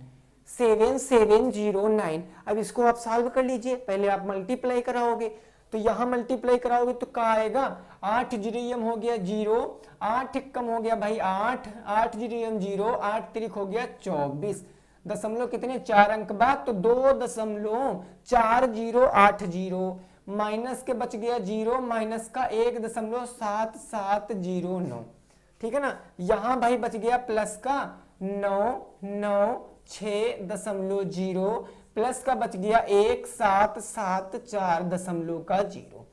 7709। अब इसको आप सॉल्व कर लीजिए, पहले आप मल्टीप्लाई कराओगे, तो यहां मल्टीप्लाई कराओगे तो क्या आएगा? 8 जीरो हो गया 0, 8 कम हो गया भाई 8, 8 जीरो 0, 8 3 हो गया 24। दशमलव कितने 4 अंक बाद, तो 2.4080 माइनस के बच गया 0, माइनस का 1.7709, ठीक है ना। यहां भाई बच गया प्लस का 996.0 प्लस का बच गया 1774.0।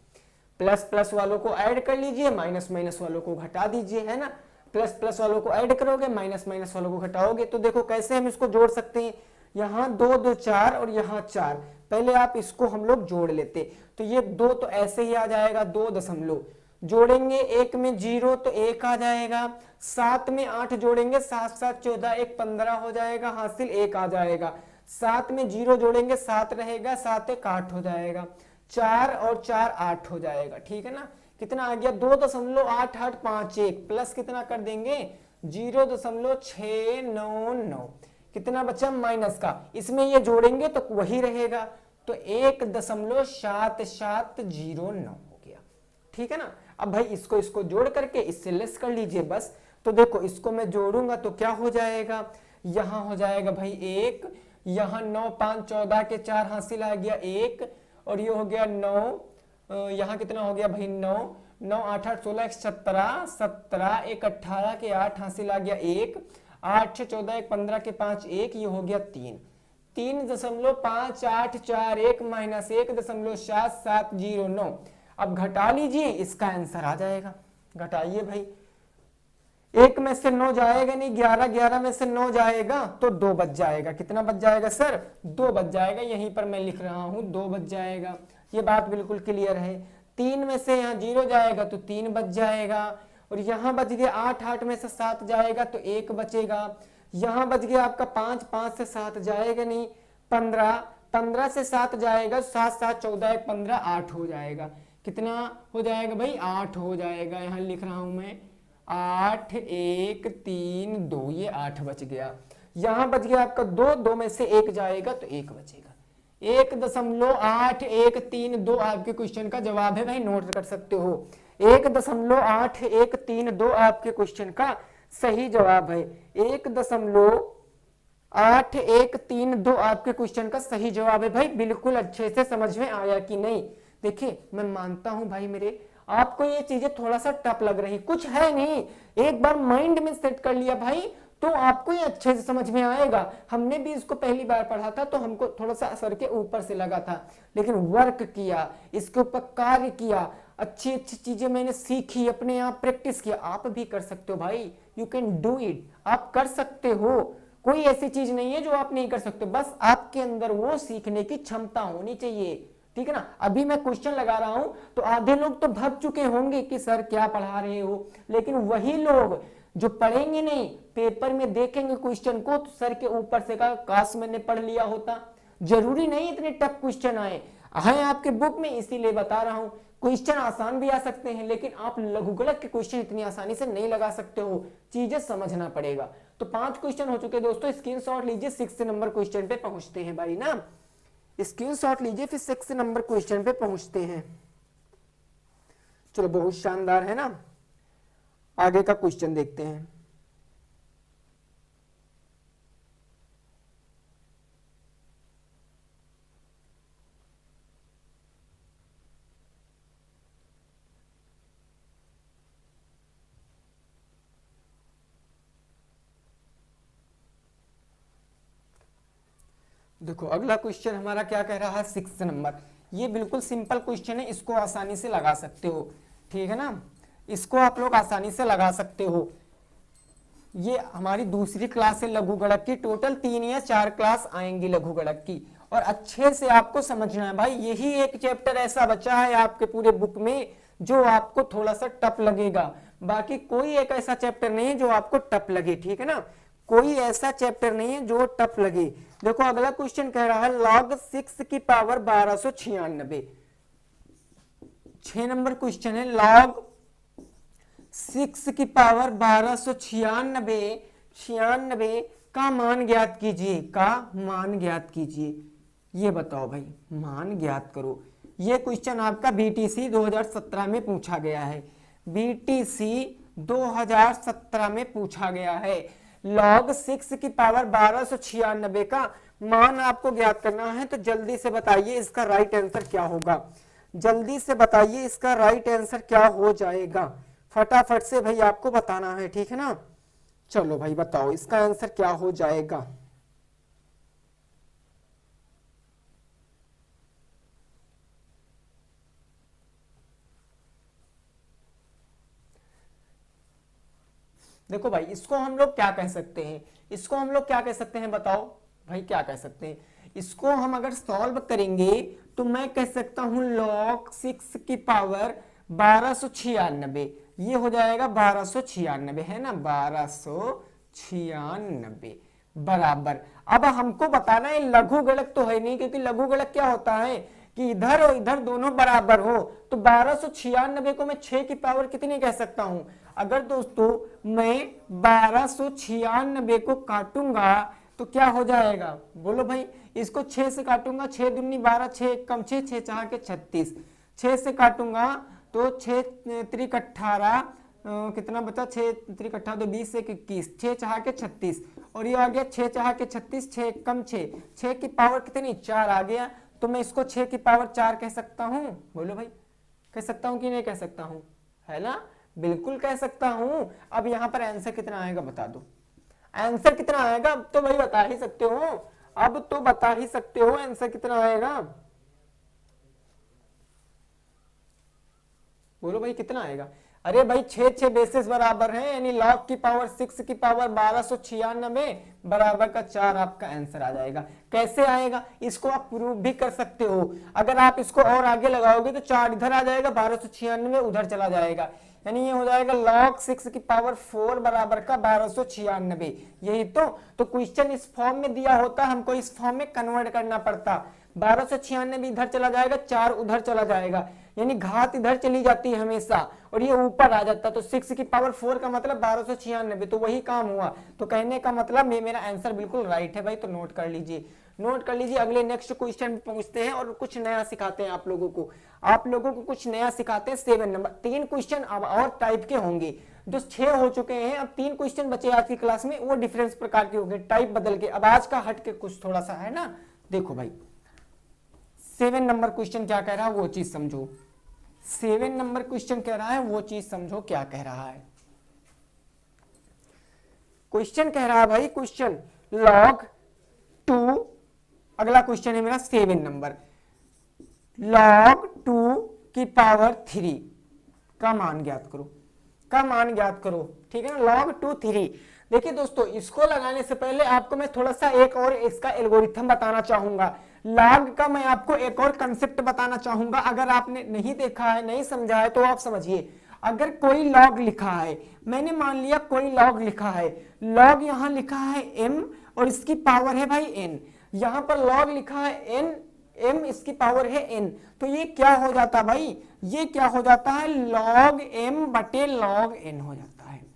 प्लस प्लस वालों को ऐड कर लीजिए, माइनस माइनस वालों को घटा दीजिए, है ना। प्लस प्लस वालों को ऐड करोगे, माइनस माइनस वालों को घटाओगे, तो देखो कैसे हम इसको जोड़ सकते हैं। यहाँ 2 2 4 और यहाँ 4, पहले आप इसको हम लोग जोड़ लेते, तो ये 2 तो ऐसे ही आ जाएगा, 2 दशमलव जोड़ेंगे, 1 में 0 तो 1 आ जाएगा, 7 में 8 जोड़ेंगे, 7 7 14 1 15 हो जाएगा, हासिल 1 आ जाएगा। 7 में 0 जोड़ेंगे 7 रहेगा, 7 1 8 हो जाएगा, 4 और 4 8 हो जाएगा, ठीक है ना। कितना आ गया 2.8851 प्लस कितना कर देंगे 0.699, कितना बचा माइनस का, इसमें ये जोड़ेंगे तो वही रहेगा, तो 1.7709 हो गया, ठीक है ना। अब भाई इसको जोड़ करके इससे लेस कर लीजिए बस। तो देखो इसको मैं जोड़ूंगा तो क्या हो जाएगा, यहां हो जाएगा भाई 1, यहाँ 9 5 14 के 4 हासिल आ गया 1, और ये हो गया 9, यहाँ कितना हो गया भाई 9 9 8 8 16 1 17 17 1 18 के 8 हासिल आ गया 1, 8 6 14 1 15 के 5 1, ये हो गया 3 3.5841 माइनस 1.7709। अब घटा लीजिए, इसका आंसर आ जाएगा। घटाइए भाई, 1 में से 9 जाएगा नहीं, 11 11 में से 9 जाएगा तो 2 बच जाएगा। कितना बच जाएगा सर 2 बच जाएगा, यहीं पर मैं लिख रहा हूं 2 बच जाएगा, ये बात बिल्कुल क्लियर है। 3 में से यहाँ 0 जाएगा तो 3 बच जाएगा, और यहाँ बच गया 8 8 में से 7 जाएगा तो 1 बचेगा, यहाँ बच गया आपका 5 5 से 7 जाएगा नहीं, 15 15 से 7 जाएगा, 7 7 14 1 15 8 हो जाएगा। कितना हो जाएगा भाई 8 हो जाएगा, यहाँ लिख रहा हूं मैं 8 1 3 2, ये 8 बच गया। यहां बच गया आपका 2 2 में से 1 जाएगा तो 1 बचेगा। 1.8132 आपके क्वेश्चन का जवाब है भाई, नोट कर सकते हो। 1.8132 आपके क्वेश्चन का सही जवाब है। 1.8132 आपके क्वेश्चन का सही जवाब है भाई। बिल्कुल अच्छे से समझ में आया कि नहीं। देखिए मैं मानता हूं भाई मेरे, आपको ये चीजें थोड़ा सा टफ लग रही, कुछ है नहीं, एक बार माइंड में सेट कर लिया भाई तो आपको ये अच्छे से समझ में आएगा। हमने भी इसको पहली बार पढ़ा था तो हमको थोड़ा सा सर के ऊपर से लगा था, लेकिन वर्क किया, इसके ऊपर कार्य किया, अच्छी अच्छी चीजें मैंने सीखी, अपने आप प्रैक्टिस किया। आप भी कर सकते हो भाई, यू कैन डू इट, आप कर सकते हो। कोई ऐसी चीज नहीं है जो आप नहीं कर सकते, बस आपके अंदर वो सीखने की क्षमता होनी चाहिए, ठीक है ना। अभी मैं क्वेश्चन लगा रहा हूं तो आधे लोग तो भाग चुके होंगे कि सर क्या पढ़ा रहे हो, लेकिन वही लोग जो पढ़ेंगे नहीं, पेपर में देखेंगे क्वेश्चन को तो सर के ऊपर से कहा काश मैंने पढ़ लिया होता। जरूरी नहीं इतने टफ क्वेश्चन आए हैं आपके बुक में, इसीलिए बता रहा हूं। क्वेश्चन आसान भी आ सकते हैं, लेकिन आप लघुगणक के क्वेश्चन इतनी आसानी से नहीं लगा सकते हो, चीजें समझना पड़ेगा। तो 5 क्वेश्चन हो चुके दोस्तों, स्क्रीनशॉट लीजिए, 6 नंबर क्वेश्चन पे पहुंचते हैं भाई ना। स्क्रीनशॉट लीजिए, फिर 6 नंबर क्वेश्चन पे पहुंचते हैं। चलो बहुत शानदार है ना। आगे का क्वेश्चन देखते हैं। देखो अगला क्वेश्चन हमारा क्या कह रहा है, 6 नंबर। ये बिल्कुल सिंपल क्वेश्चन है, इसको आसानी से लगा सकते हो, ठीक है ना। इसको आप लोग आसानी से लगा सकते हो। ये हमारी दूसरी क्लास है लघु गणक की, टोटल 3 या 4 क्लास आएंगी लघु गणक की, और अच्छे से आपको समझना है भाई। यही एक चैप्टर ऐसा बचा है आपके पूरे बुक में जो आपको थोड़ा सा टफ लगेगा, बाकी कोई एक ऐसा चैप्टर नहीं है जो आपको टफ लगे, ठीक है ना। कोई ऐसा चैप्टर नहीं है जो टफ लगे। देखो अगला क्वेश्चन कह रहा है log 6 की पावर 1296। 6 नंबर क्वेश्चन है, log 6 की पावर 1296 का मान ज्ञात कीजिए, का मान ज्ञात कीजिए। ये बताओ भाई, मान ज्ञात करो। ये क्वेश्चन आपका बीटीसी 2017 में पूछा गया है, बीटीसी 2017 में पूछा गया है। log 6 की पावर 1296 का मान आपको ज्ञात करना है। तो जल्दी से बताइए इसका राइट आंसर क्या होगा, जल्दी से बताइए इसका राइट आंसर क्या हो जाएगा, फटाफट से भाई आपको बताना है, ठीक है ना। चलो भाई बताओ इसका आंसर क्या हो जाएगा। देखो भाई इसको हम लोग क्या कह सकते हैं, इसको हम लोग क्या कह सकते हैं, बताओ भाई क्या कह सकते हैं। इसको हम अगर सॉल्व करेंगे तो मैं कह सकता हूं log 6 की पावर 1296, ये हो जाएगा 1296 है ना, 1296 बराबर। अब हमको बताना है लघु गुणक तो है नहीं, क्योंकि लघु गुणक क्या होता है कि इधर और इधर दोनों बराबर हो। तो 1296 को मैं 6 की पावर कितनी कह सकता हूं। अगर दोस्तों मैं 1296 को काटूंगा तो क्या हो जाएगा, बोलो भाई। इसको 6 से काटूंगा, 6 दूनी 12, 6 कम 6, 6 चार के 36, 6 से काटूंगा तो 6 त्रिक 18, कितना बचा, 6 त्रिक 18 तो 20 से 21, 6 चार के 36 और ये आ गया 6 चार के 36, 6 कम 6, 6 की पावर कितनी 4 आ गया। तो मैं इसको 6 की पावर 4 कह सकता हूं, बोलो भाई कह सकता हूं कि नहीं कह सकता हूं, है ना, बिल्कुल कह सकता हूं। अब यहां पर आंसर कितना आएगा बता दो, आंसर कितना आएगा अब तो भाई बता ही सकते हो, अब तो बता ही सकते हो आंसर कितना आएगा, बोलो भाई कितना आएगा। अरे भाई 6 बेसिस बराबर है, यानी log की पावर 6 की पावर 1296 बराबर का 4 आपका आंसर आ जाएगा। कैसे आएगा, इसको आप प्रूव भी कर सकते हो। अगर आप इसको और आगे लगाओगे तो 4 इधर आ जाएगा, 1296 उधर चला जाएगा, यानी ये हो जाएगा log 6 की पावर 4 बराबर का 1296। यही तो क्वेश्चन इस फॉर्म में दिया होता, हमको इस फॉर्म में कन्वर्ट करना पड़ता। 1296 इधर चला जाएगा, 4 उधर चला जाएगा, यानी घात इधर चली जाती है हमेशा और ये ऊपर आ जाता। तो 6 की पावर 4 का मतलब 1296, तो वही काम हुआ। तो कहने का मतलब मेरा आंसर बिल्कुल राइट है भाई। तो नोट कर लीजिए, नोट कर लीजिए। अगले नेक्स्ट क्वेश्चन पे पहुंचते हैं और कुछ नया सिखाते हैं आप लोगों को, कुछ नया सिखाते हैं। 7 नंबर 3 क्वेश्चन अब और टाइप के होंगे, जो 6 हो चुके हैं, अब 3 क्वेश्चन बचे आज की क्लास में, वो डिफरेंस प्रकार के होंगे, टाइप बदल के। अब आज का हट के कुछ थोड़ा सा है ना, देखो भाई 7 नंबर क्वेश्चन क्या कह रहा है वो चीज समझो। 7 नंबर क्वेश्चन कह रहा है वो चीज समझो क्या कह रहा है। क्वेश्चन कह रहा है भाई, क्वेश्चन log 2, अगला क्वेश्चन है मेरा 7 नंबर, log 2 की पावर 3 का मान ज्ञात करो, का मान ज्ञात करो, ठीक है ना। log 2 3। देखिए दोस्तों इसको लगाने से पहले आपको मैं थोड़ा सा एक और इसका एल्गोरिथम बताना चाहूंगा। log का मैं आपको एक और कंसेप्ट बताना चाहूंगा, अगर आपने नहीं देखा है, नहीं समझा है तो आप समझिए। अगर कोई log लिखा है, मैंने मान लिया कोई log लिखा है, log यहां लिखा है m और इसकी पावर है भाई n, यहां पर log लिखा है n, m इसकी पावर है n, तो ये क्या हो जाता भाई, ये क्या हो जाता है, log m बटे log n हो जाता है।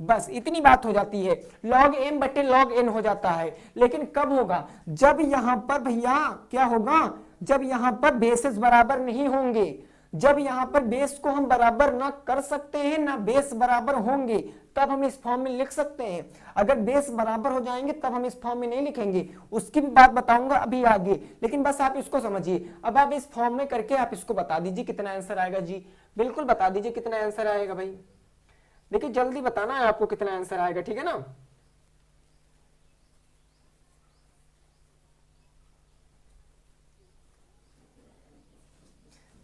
बस इतनी बात हो जाती है, log m बटे log n हो जाता है। लेकिन कब होगा, जब यहां पर भैया क्या होगा, जब यहां पर बेसेस बराबर नहीं होंगे, जब यहां पर बेस को हम बराबर ना कर सकते हैं ना बेस बराबर होंगे, तब हम इस फॉर्म में लिख सकते हैं। अगर बेस बराबर हो जाएंगे तब हम इस फॉर्म में नहीं लिखेंगे, उसकी भी बात बताऊंगा अभी आगे, लेकिन बस आप इसको समझिए। अब आप इस फॉर्म में करके आप इसको बता दीजिए कितना आंसर आएगा जी, बिल्कुल बता दीजिए कितना आंसर आएगा भाई। देखिए जल्दी बताना है आपको कितना आंसर आएगा, ठीक है ना।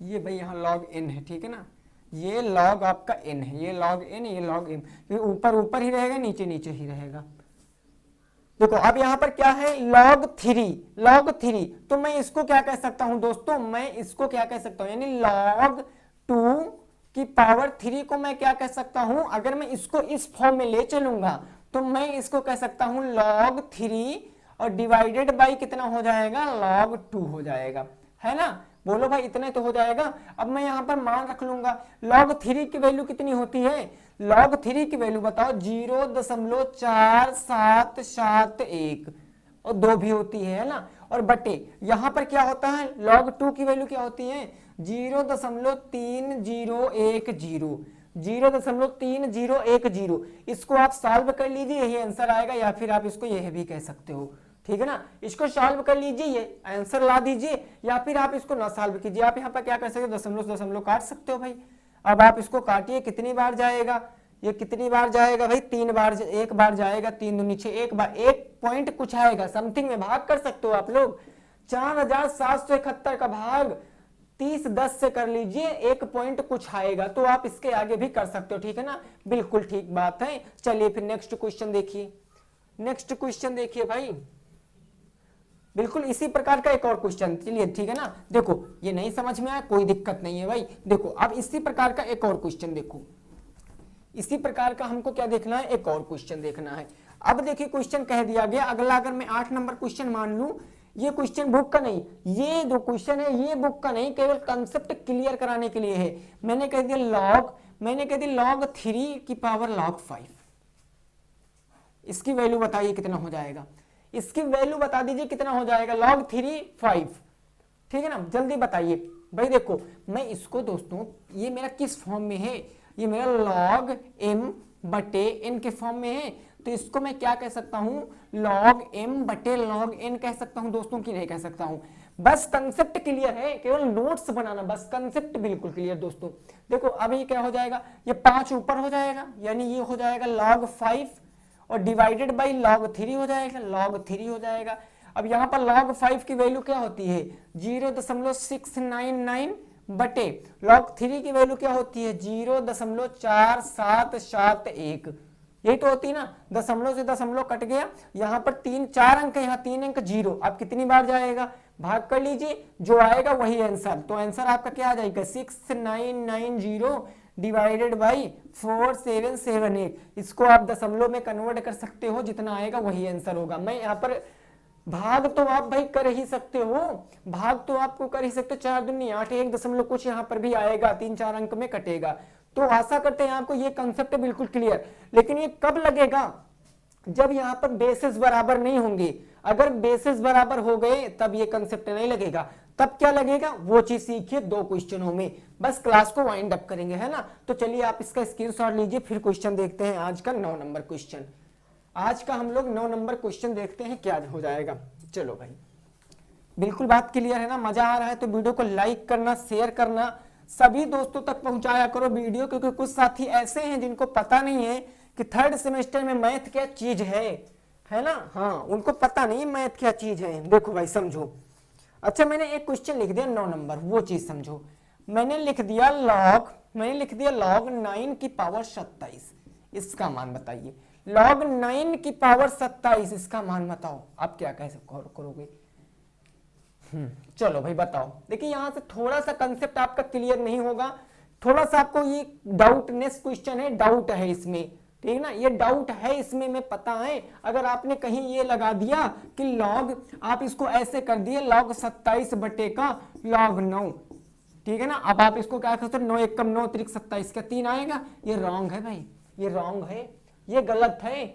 ये भाई यहाँ log n है, ठीक है ना, ये log आपका n है, ये log n, ये log m, ये ऊपर ऊपर ही रहेगा, नीचे नीचे ही रहेगा। देखो अब यहाँ पर क्या है, log 3, log 3, तो मैं इसको क्या कह सकता हूं दोस्तों, मैं इसको क्या कह सकता हूं, यानी log 2 की पावर 3 को मैं क्या कह सकता हूं, अगर मैं इसको इस फॉर्म में ले चलूंगा तो मैं इसको कह सकता हूं log 3 और डिवाइडेड बाई कितना हो जाएगा, log 2 हो जाएगा, है ना। बोलो भाई इतने तो हो जाएगा। अब मैं यहां पर मान रख लूंगा, log 3 की वैल्यू कितनी होती है, log 3 की वैल्यू बताओ 0.4771 और 2 भी होती है ना, और बटे यहां पर क्या होता है, log 2 की वैल्यू क्या होती है 0.3010, 0.3010। इसको आप सॉल्व कर लीजिए, यही आंसर आएगा, या फिर आप इसको यह भी कह सकते हो, ठीक है ना। इसको सॉल्व कर लीजिए, ये आंसर ला दीजिए, या फिर आप इसको ना सॉल्व कीजिए, आप यहाँ पर क्या कर सकते हो, दशमलव दशमलव काट सकते हो भाई। अब आप इसको काटिए, कितनी बार जाएगा, ये कितनी बार जाएगा भाई, 3 बार, एक बार जाएगा, 3 दूनी 6, एक बार 1 पॉइंट कुछ आएगा, समथिंग में भाग कर सकते हो आप लोग। 4771 का भाग 30-10 से कर लीजिए, 1 पॉइंट कुछ आएगा, तो आप इसके आगे भी कर सकते हो, ठीक है ना, बिल्कुल ठीक बात है। चलिए फिर नेक्स्ट क्वेश्चन देखिए, नेक्स्ट क्वेश्चन देखिए भाई, बिल्कुल इसी प्रकार का एक और क्वेश्चन, चलिए ठीक है ना। देखो ये नहीं समझ में आया, कोई दिक्कत नहीं है भाई। देखो अब इसी प्रकार का एक और क्वेश्चन देखो, इसी प्रकार का हमको क्या देखना है, एक और क्वेश्चन देखना है। अब देखिए क्वेश्चन कह दिया गया, अगला अगर मैं 8 नंबर क्वेश्चन मान लूं, ये क्वेश्चन बुक का नहीं, ये जो क्वेश्चन है ये बुक का नहीं, केवल कंसेप्ट क्लियर कराने के लिए है। मैंने कह दिया log 3 की पावर log 5, इसकी वैल्यू बताइए कितना हो जाएगा, इसकी वैल्यू बता दीजिए कितना हो जाएगा, log 3 5, ठीक है ना, जल्दी बताइए भाई। देखो मैं इसको दोस्तों, ये मेरा किस फॉर्म में है, ये मेरा log m बटे n के फॉर्म में है, तो इसको मैं क्या कह सकता हूं, log m बटे log n कह सकता हूं दोस्तों, की नहीं कह सकता हूं। बस कंसेप्ट क्लियर है, केवल नोट्स बनाना, बस कंसेप्ट बिल्कुल क्लियर दोस्तों। देखो अब ये क्या हो जाएगा, ये 5 ऊपर हो जाएगा, यानी ये हो जाएगा log 5 और डिवाइडेड बाई log 3 हो जाएगा, log 3 हो जाएगा। अब यहाँ पर log 5 की वैल्यू क्या होती है, 0.699 बटे log 3 की वैल्यू क्या होती है, 0.4771, यही तो होती है ना, दशमलव से दशमलव कट गया, यहाँ पर 4 अंक, यहाँ 3 अंक 0, अब कितनी बार जाएगा, भाग कर लीजिए, जो आएगा वही आंसर। तो आंसर आपका क्या आ जाएगा, 6990 डिवाइडेड बाई 4778। इसको आप दशमलव में कन्वर्ट कर सकते हो, जितना आएगा वही आंसर होगा। मैं यहाँ पर भाग तो आप भाई कर ही सकते हो, भाग तो आपको कर ही सकते हो, 4 दूनी 8, 1 दशमलव कुछ यहाँ पर भी आएगा, 3-4 अंक में कटेगा। तो आशा करते हैं आपको ये कंसेप्ट बिल्कुल क्लियर। लेकिन ये कब लगेगा, जब यहाँ पर बेसिस बराबर नहीं होंगे, अगर बेसिस बराबर हो गए तब ये कंसेप्ट नहीं लगेगा। तब क्या लगेगा, वो चीज सीखिए 2 क्वेश्चनों में, बस क्लास को वाइंड अप करेंगे, है ना। तो चलिए आप इसका स्क्रीनशॉट लीजिए, फिर क्वेश्चन देखते हैं आज का 9 नंबर क्वेश्चन। आज का हम लोग 9 नंबर क्वेश्चन देखते हैं क्या हो जाएगा। चलो भाई बिल्कुल बात क्लियर है ना, मजा आ रहा है तो वीडियो को लाइक करना, शेयर करना, सभी दोस्तों तक पहुंचाया करो वीडियो, क्योंकि कुछ साथी ऐसे हैं जिनको पता नहीं है कि 3rd सेमेस्टर में मैथ क्या चीज है ना, हाँ उनको पता नहीं मैथ क्या चीज है। देखो भाई समझो, अच्छा मैंने एक क्वेश्चन लिख दिया 9 नंबर, वो चीज समझो। मैंने लिख दिया log 9 की पावर 27, इसका मान बताइए, log 9 की पावर 27, इसका मान बताओ, आप क्या कह करोगे। चलो भाई बताओ। देखिए यहां से थोड़ा सा कंसेप्ट आपका क्लियर नहीं होगा, थोड़ा सा आपको ये डाउटनेस क्वेश्चन है, डाउट है इसमें, ठीक ना, ये डाउट है इसमें, मैं पता है। अगर आपने कहीं ये लगा दिया कि log, आप इसको ऐसे कर दिए log 27 बटे का log 9, ठीक है ना, अब आप इसको क्या करते हो, 9 एकम 9 त्रिक 27 का 3 आएगा, ये रॉन्ग है भाई, ये रॉन्ग है, ये गलत है।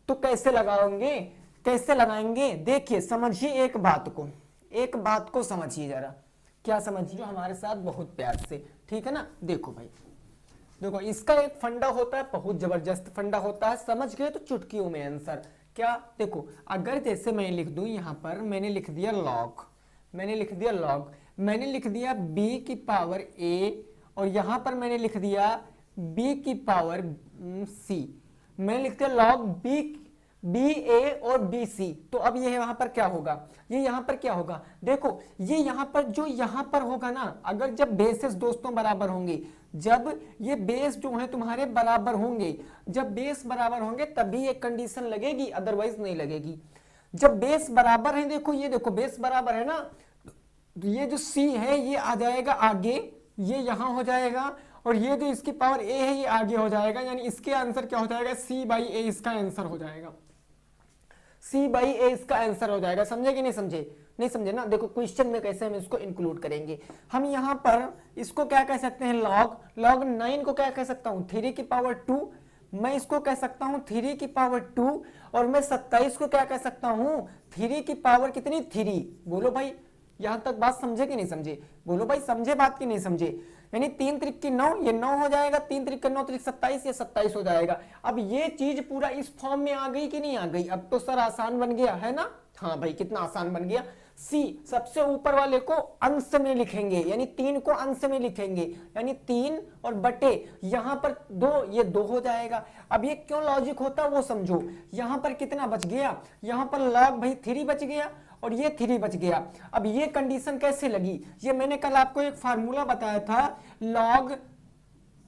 तो कैसे लगाओगे, कैसे लगाएंगे, देखिए समझिए एक बात को समझिए जरा, क्या समझिए हमारे साथ बहुत प्यार से, ठीक है ना। देखो भाई, देखो इसका एक फंडा होता है, बहुत जबरदस्त फंडा होता है, समझ गए तो चुटकियों में आंसर। क्या, देखो अगर जैसे मैं लिख दूं, यहां पर मैंने लिख दिया log, मैंने लिख दिया b की पावर a, और यहां पर मैंने लिख दिया b की पावर c, मैंने लिख दिया log b a और b c। तो अब ये वहां पर क्या होगा, ये यहां पर क्या होगा, देखो ये यहां पर जो यहां पर होगा ना, अगर जब बेसेस दोस्तों बराबर होंगे, जब ये बेस जो है तुम्हारे बराबर होंगे, जब बेस बराबर होंगे तभी एक कंडीशन लगेगी, अदरवाइज नहीं लगेगी। जब बेस बराबर है, देखो ये देखो बेस बराबर है ना, ये जो c है ये आ जाएगा आगे, ये यहां हो जाएगा, और ये जो इसकी पावर a है ये आगे हो जाएगा, यानी इसके आंसर क्या हो जाएगा, c/a इसका आंसर हो जाएगा, c/a इसका आंसर हो जाएगा। समझे कि नहीं समझे, नहीं समझे ना। देखो क्वेश्चन में कैसे हम इसको इंक्लूड करेंगे, हम यहाँ पर इसको क्या कह सकते हैं, log 9 को क्या कह सकता हूँ, 3 की पावर 2, मैं इसको कह सकता हूँ 3 की पावर 2, और मैं 27 को क्या कह सकता हूँ, 3 की पावर कितनी, 3। बोलो भाई यहाँ तक बात समझे कि नहीं समझे, बोलो भाई समझे बात की नहीं समझे। यानी 3 त्रिक की 9, ये 9 हो जाएगा, 3 त्रिक का 9 त्रिक 27, ये 27 हो जाएगा। अब ये चीज पूरा इस फॉर्म में आ गई कि नहीं आ गई? अब तो सर आसान बन गया है ना? हाँ भाई, कितना आसान बन गया। सी, सबसे ऊपर वाले को अंश में लिखेंगे, यानी 3 को अंश में लिखेंगे, यानी 3 और बटे यहां पर 2, ये 2 हो जाएगा। अब ये क्यों लॉजिक होता है वो समझो। यहां पर कितना बच गया? यहां पर लॉग भाई 3 बच गया और ये 3 बच गया। अब ये कंडीशन कैसे लगी? ये मैंने कल आपको एक फार्मूला बताया था, लॉग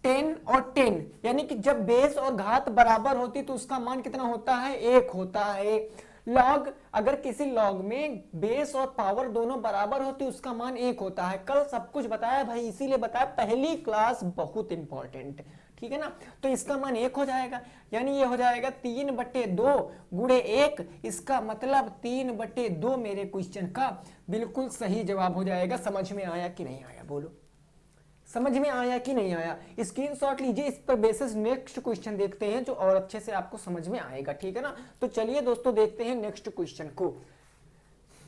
10 और 10, यानी कि जब बेस और घात बराबर होती तो उसका मान कितना होता है? 1 होता है। लॉग, अगर किसी लॉग में बेस और पावर दोनों बराबर होती उसका मान 1 होता है। कल सब कुछ बताया भाई, इसीलिए बताया पहली क्लास बहुत इंपॉर्टेंट, ठीक है ना? तो इसका मान 1 हो जाएगा, यानी ये हो जाएगा 3/2 गुणे 1। इसका मतलब 3/2 मेरे क्वेश्चन का बिल्कुल सही जवाब हो जाएगा। समझ में आया कि नहीं आया? बोलो, समझ में आया कि नहीं आया? स्क्रीनशॉट लीजिए, इस पर बेसिस नेक्स्ट क्वेश्चन देखते हैं जो और अच्छे से आपको समझ में आएगा, ठीक है ना? तो चलिए दोस्तों देखते हैं नेक्स्ट क्वेश्चन को।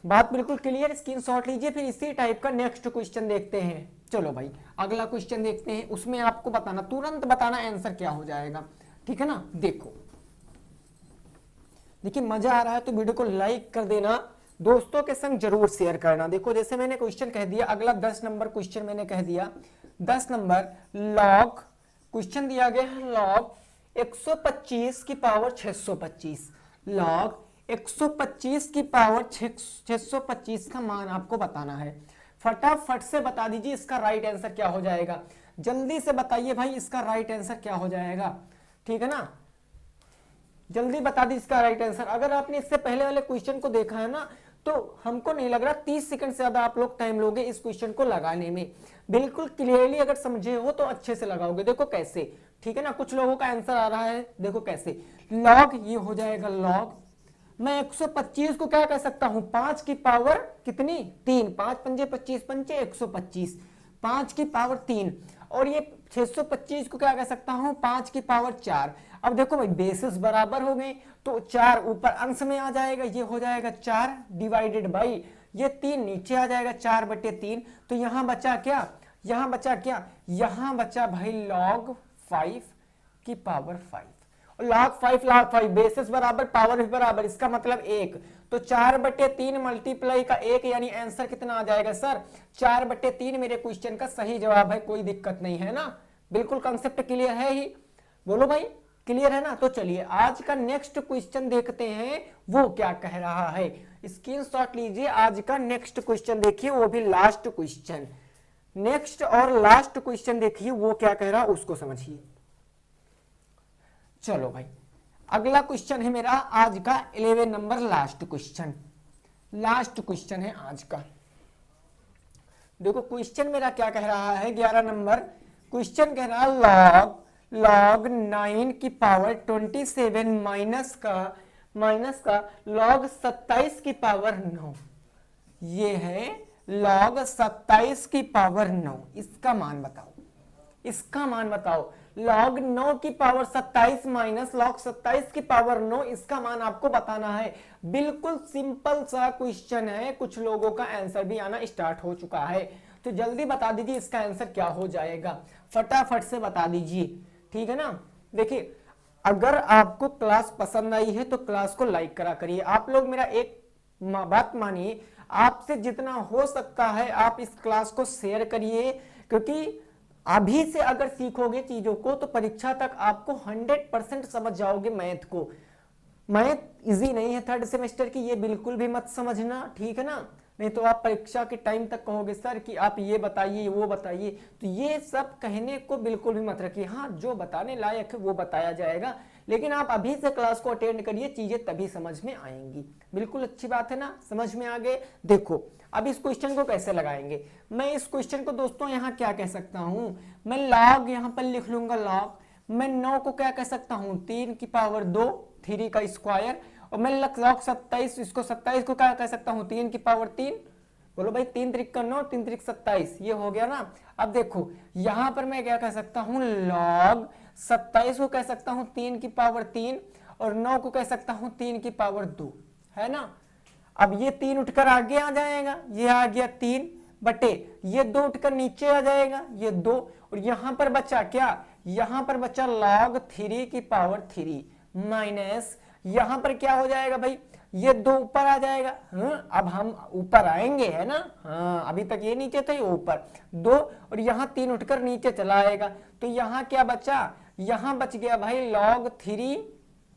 बात बिल्कुल क्लियर, स्क्रीनशॉट लीजिए, फिर इसी टाइप का नेक्स्ट क्वेश्चन देखते हैं। चलो भाई अगला क्वेश्चन देखते हैं, उसमें आपको बताना, तुरंत बताना आंसर क्या हो जाएगा, ठीक है ना? देखो, देखिए मजा आ रहा है तो वीडियो को लाइक कर देना, दोस्तों के संग जरूर शेयर करना। देखो जैसे मैंने क्वेश्चन कह दिया, अगला 10 नंबर क्वेश्चन मैंने कह दिया, 10 नंबर लॉग, क्वेश्चन दिया गया है लॉग 125 की पावर 625, लॉग 125 की पावर 625 का मान आपको बताना है। फटाफट से बता दीजिए इसका राइट आंसर क्या हो जाएगा, जल्दी से बताइए भाई इसका राइट आंसर क्या हो जाएगा, ठीक है ना? जल्दी बता दी इसका राइट आंसर। अगर आपने इससे पहले वाले क्वेश्चन को देखा है ना, तो हमको नहीं लग रहा 30 सेकंड से ज्यादा आप लोग टाइम लोगे इस क्वेश्चन को लगाने में। बिल्कुल क्लियरली अगर समझे हो तो अच्छे से लगाओगे। देखो कैसे, ठीक है ना? कुछ लोगों का आंसर आ रहा है, देखो कैसे। लॉग, ये हो जाएगा लॉग, मैं 125 को क्या कह सकता हूं? 5 की पावर कितनी? 3, 5 पंजे 25 पंचे 125, 5 की पावर 3, और ये 625 को क्या कह सकता हूं? 5 की पावर 4। अब देखो भाई बेसिस बराबर हो गए तो 4 ऊपर अंश में आ जाएगा, ये हो जाएगा 4 डिवाइडेड बाई ये 3 नीचे आ जाएगा 4/3। तो यहां बचा क्या? यहां बचा क्या? यहां बचा भाई log 5 की पावर 5, और log 5 बेसिस बराबर पावर भी बराबर, इसका मतलब 1। तो 4/3 मल्टीप्लाई का 1, यानी आंसर कितना आ जाएगा सर? 4/3 मेरे क्वेश्चन का सही जवाब है। कोई दिक्कत नहीं है ना? बिल्कुल कंसेप्ट क्लियर है ही? बोलो भाई क्लियर है ना? तो चलिए आज का नेक्स्ट क्वेश्चन देखते हैं वो क्या कह रहा है। स्क्रीनशॉट लीजिए, आज का नेक्स्ट क्वेश्चन देखिए, वो भी लास्ट क्वेश्चन। नेक्स्ट और लास्ट क्वेश्चन देखिए वो क्या कह रहा है उसको समझिए। चलो भाई अगला क्वेश्चन है मेरा आज का 11 number last question, last question है आज का। देखो क्वेश्चन मेरा क्या कह रहा है, 11 नंबर क्वेश्चन कह रहा है log 9 की पावर 27 माइनस का log 27 की पावर 9, ये है log 27 की पावर 9, इसका मान बताओ, इसका मान बताओ। log 9 की पावर 27 माइनस log 27 की पावर 9, इसका मान आपको बताना है। बिल्कुल सिंपल सा क्वेश्चन है, कुछ लोगों का आंसर भी आना स्टार्ट हो चुका है, तो जल्दी बता दीजिए इसका आंसर क्या हो जाएगा, फटाफट से बता दीजिए, ठीक है ना? देखिए अगर आपको क्लास पसंद आई है तो क्लास को लाइक करा करिए। आप लोग मेरा एक बात मानिए, आपसे जितना हो सकता है आप इस क्लास को शेयर करिए, क्योंकि अभी से अगर सीखोगे चीजों को तो परीक्षा तक आपको 100% समझ जाओगे मैथ को। मैथ इजी नहीं है थर्ड सेमेस्टर की, ये बिल्कुल भी मत समझना, ठीक है ना? नहीं तो आप परीक्षा के टाइम तक कहोगे सर कि आप ये बताइए वो बताइए, तो ये सब कहने को बिल्कुल भी मत रखिए। हाँ जो बताने लायक है वो बताया जाएगा, लेकिन आप अभी से क्लास को अटेंड करिए, चीजें तभी समझ में आएंगी। बिल्कुल अच्छी बात है ना? समझ में आ गए? देखो अब इस क्वेश्चन को कैसे लगाएंगे, मैं इस क्वेश्चन को दोस्तों यहाँ क्या कह सकता हूं, मैं log यहाँ पर लिख लूंगा log, मैं 9 को क्या कह सकता हूं? 3 की पावर 2, 3 का स्क्वायर, और मैं log 27, इसको 27 को क्या कह सकता हूं? 3 की पावर 3। बोलो भाई 3 त्रिक का 9, 3 त्रिक 27, ये हो गया ना? अब देखो यहां पर मैं क्या कह सकता हूं? log 27 को कह सकता हूं 3 की पावर 3, और 9 को कह सकता हूं 3 की पावर 2, है ना? अब ये 3 उठकर आगे आ जाएगा, ये आ गया 3, बटे ये 2 उठकर नीचे आ जाएगा, ये 2, और यहां पर बचा क्या, यहां पर बचा log 3 की पावर 3 माइनस यहां पर क्या हो जाएगा भाई, ये 2 ऊपर आ जाएगा। अब हम ऊपर आएंगे है ना, हाँ अभी तक ये नीचे था, ये ऊपर 2, और यहाँ 3 उठकर नीचे चला आएगा, तो यहाँ क्या बचा, यहाँ बच गया भाई log 3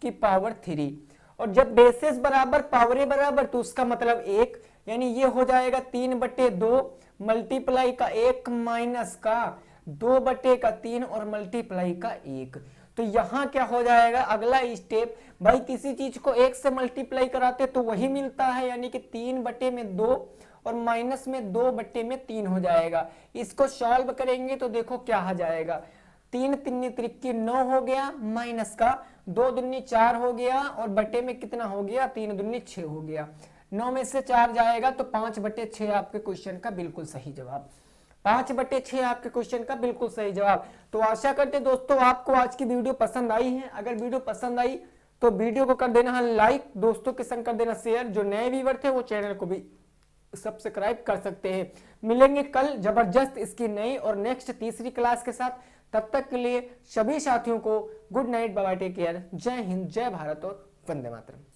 की पावर 3, और जब बेसिस बराबर पावरे बराबर तो उसका मतलब 1, यानी ये हो जाएगा 3/2 मल्टीप्लाई का 1 माइनस का 2/3 और मल्टीप्लाई का 1। तो यहाँ क्या हो जाएगा, अगला स्टेप भाई किसी चीज को 1 से मल्टीप्लाई कराते तो वही मिलता है, यानी कि 3/2 और माइनस में 2/3 हो जाएगा। इसको सॉल्व करेंगे तो देखो क्या आ जाएगा, 3 3 त्रिक्की 9 हो गया, माइनस का 2 दूनी 4 हो गया, और बटे में कितना हो गया, 3 दूनी 6 हो गया। 9 में से 4 जाएगा तो 5/6 आपके क्वेश्चन का बिल्कुल सही जवाब, 5/6 आपके क्वेश्चन का बिल्कुल सही जवाब। तो आशा करते दोस्तों आपको आज की वीडियो पसंद आई है। अगर वीडियो पसंद आई तो वीडियो को कर देना लाइक, दोस्तों के संग कर देना शेयर, जो नए व्यूअर थे वो चैनल को भी सब्सक्राइब कर सकते हैं। मिलेंगे कल जबरदस्त इसकी नई और नेक्स्ट तीसरी क्लास के साथ। तब तक के लिए सभी साथियों को good night, bye bye, take care, जय हिंद, जय भारत और वंदे मातरम।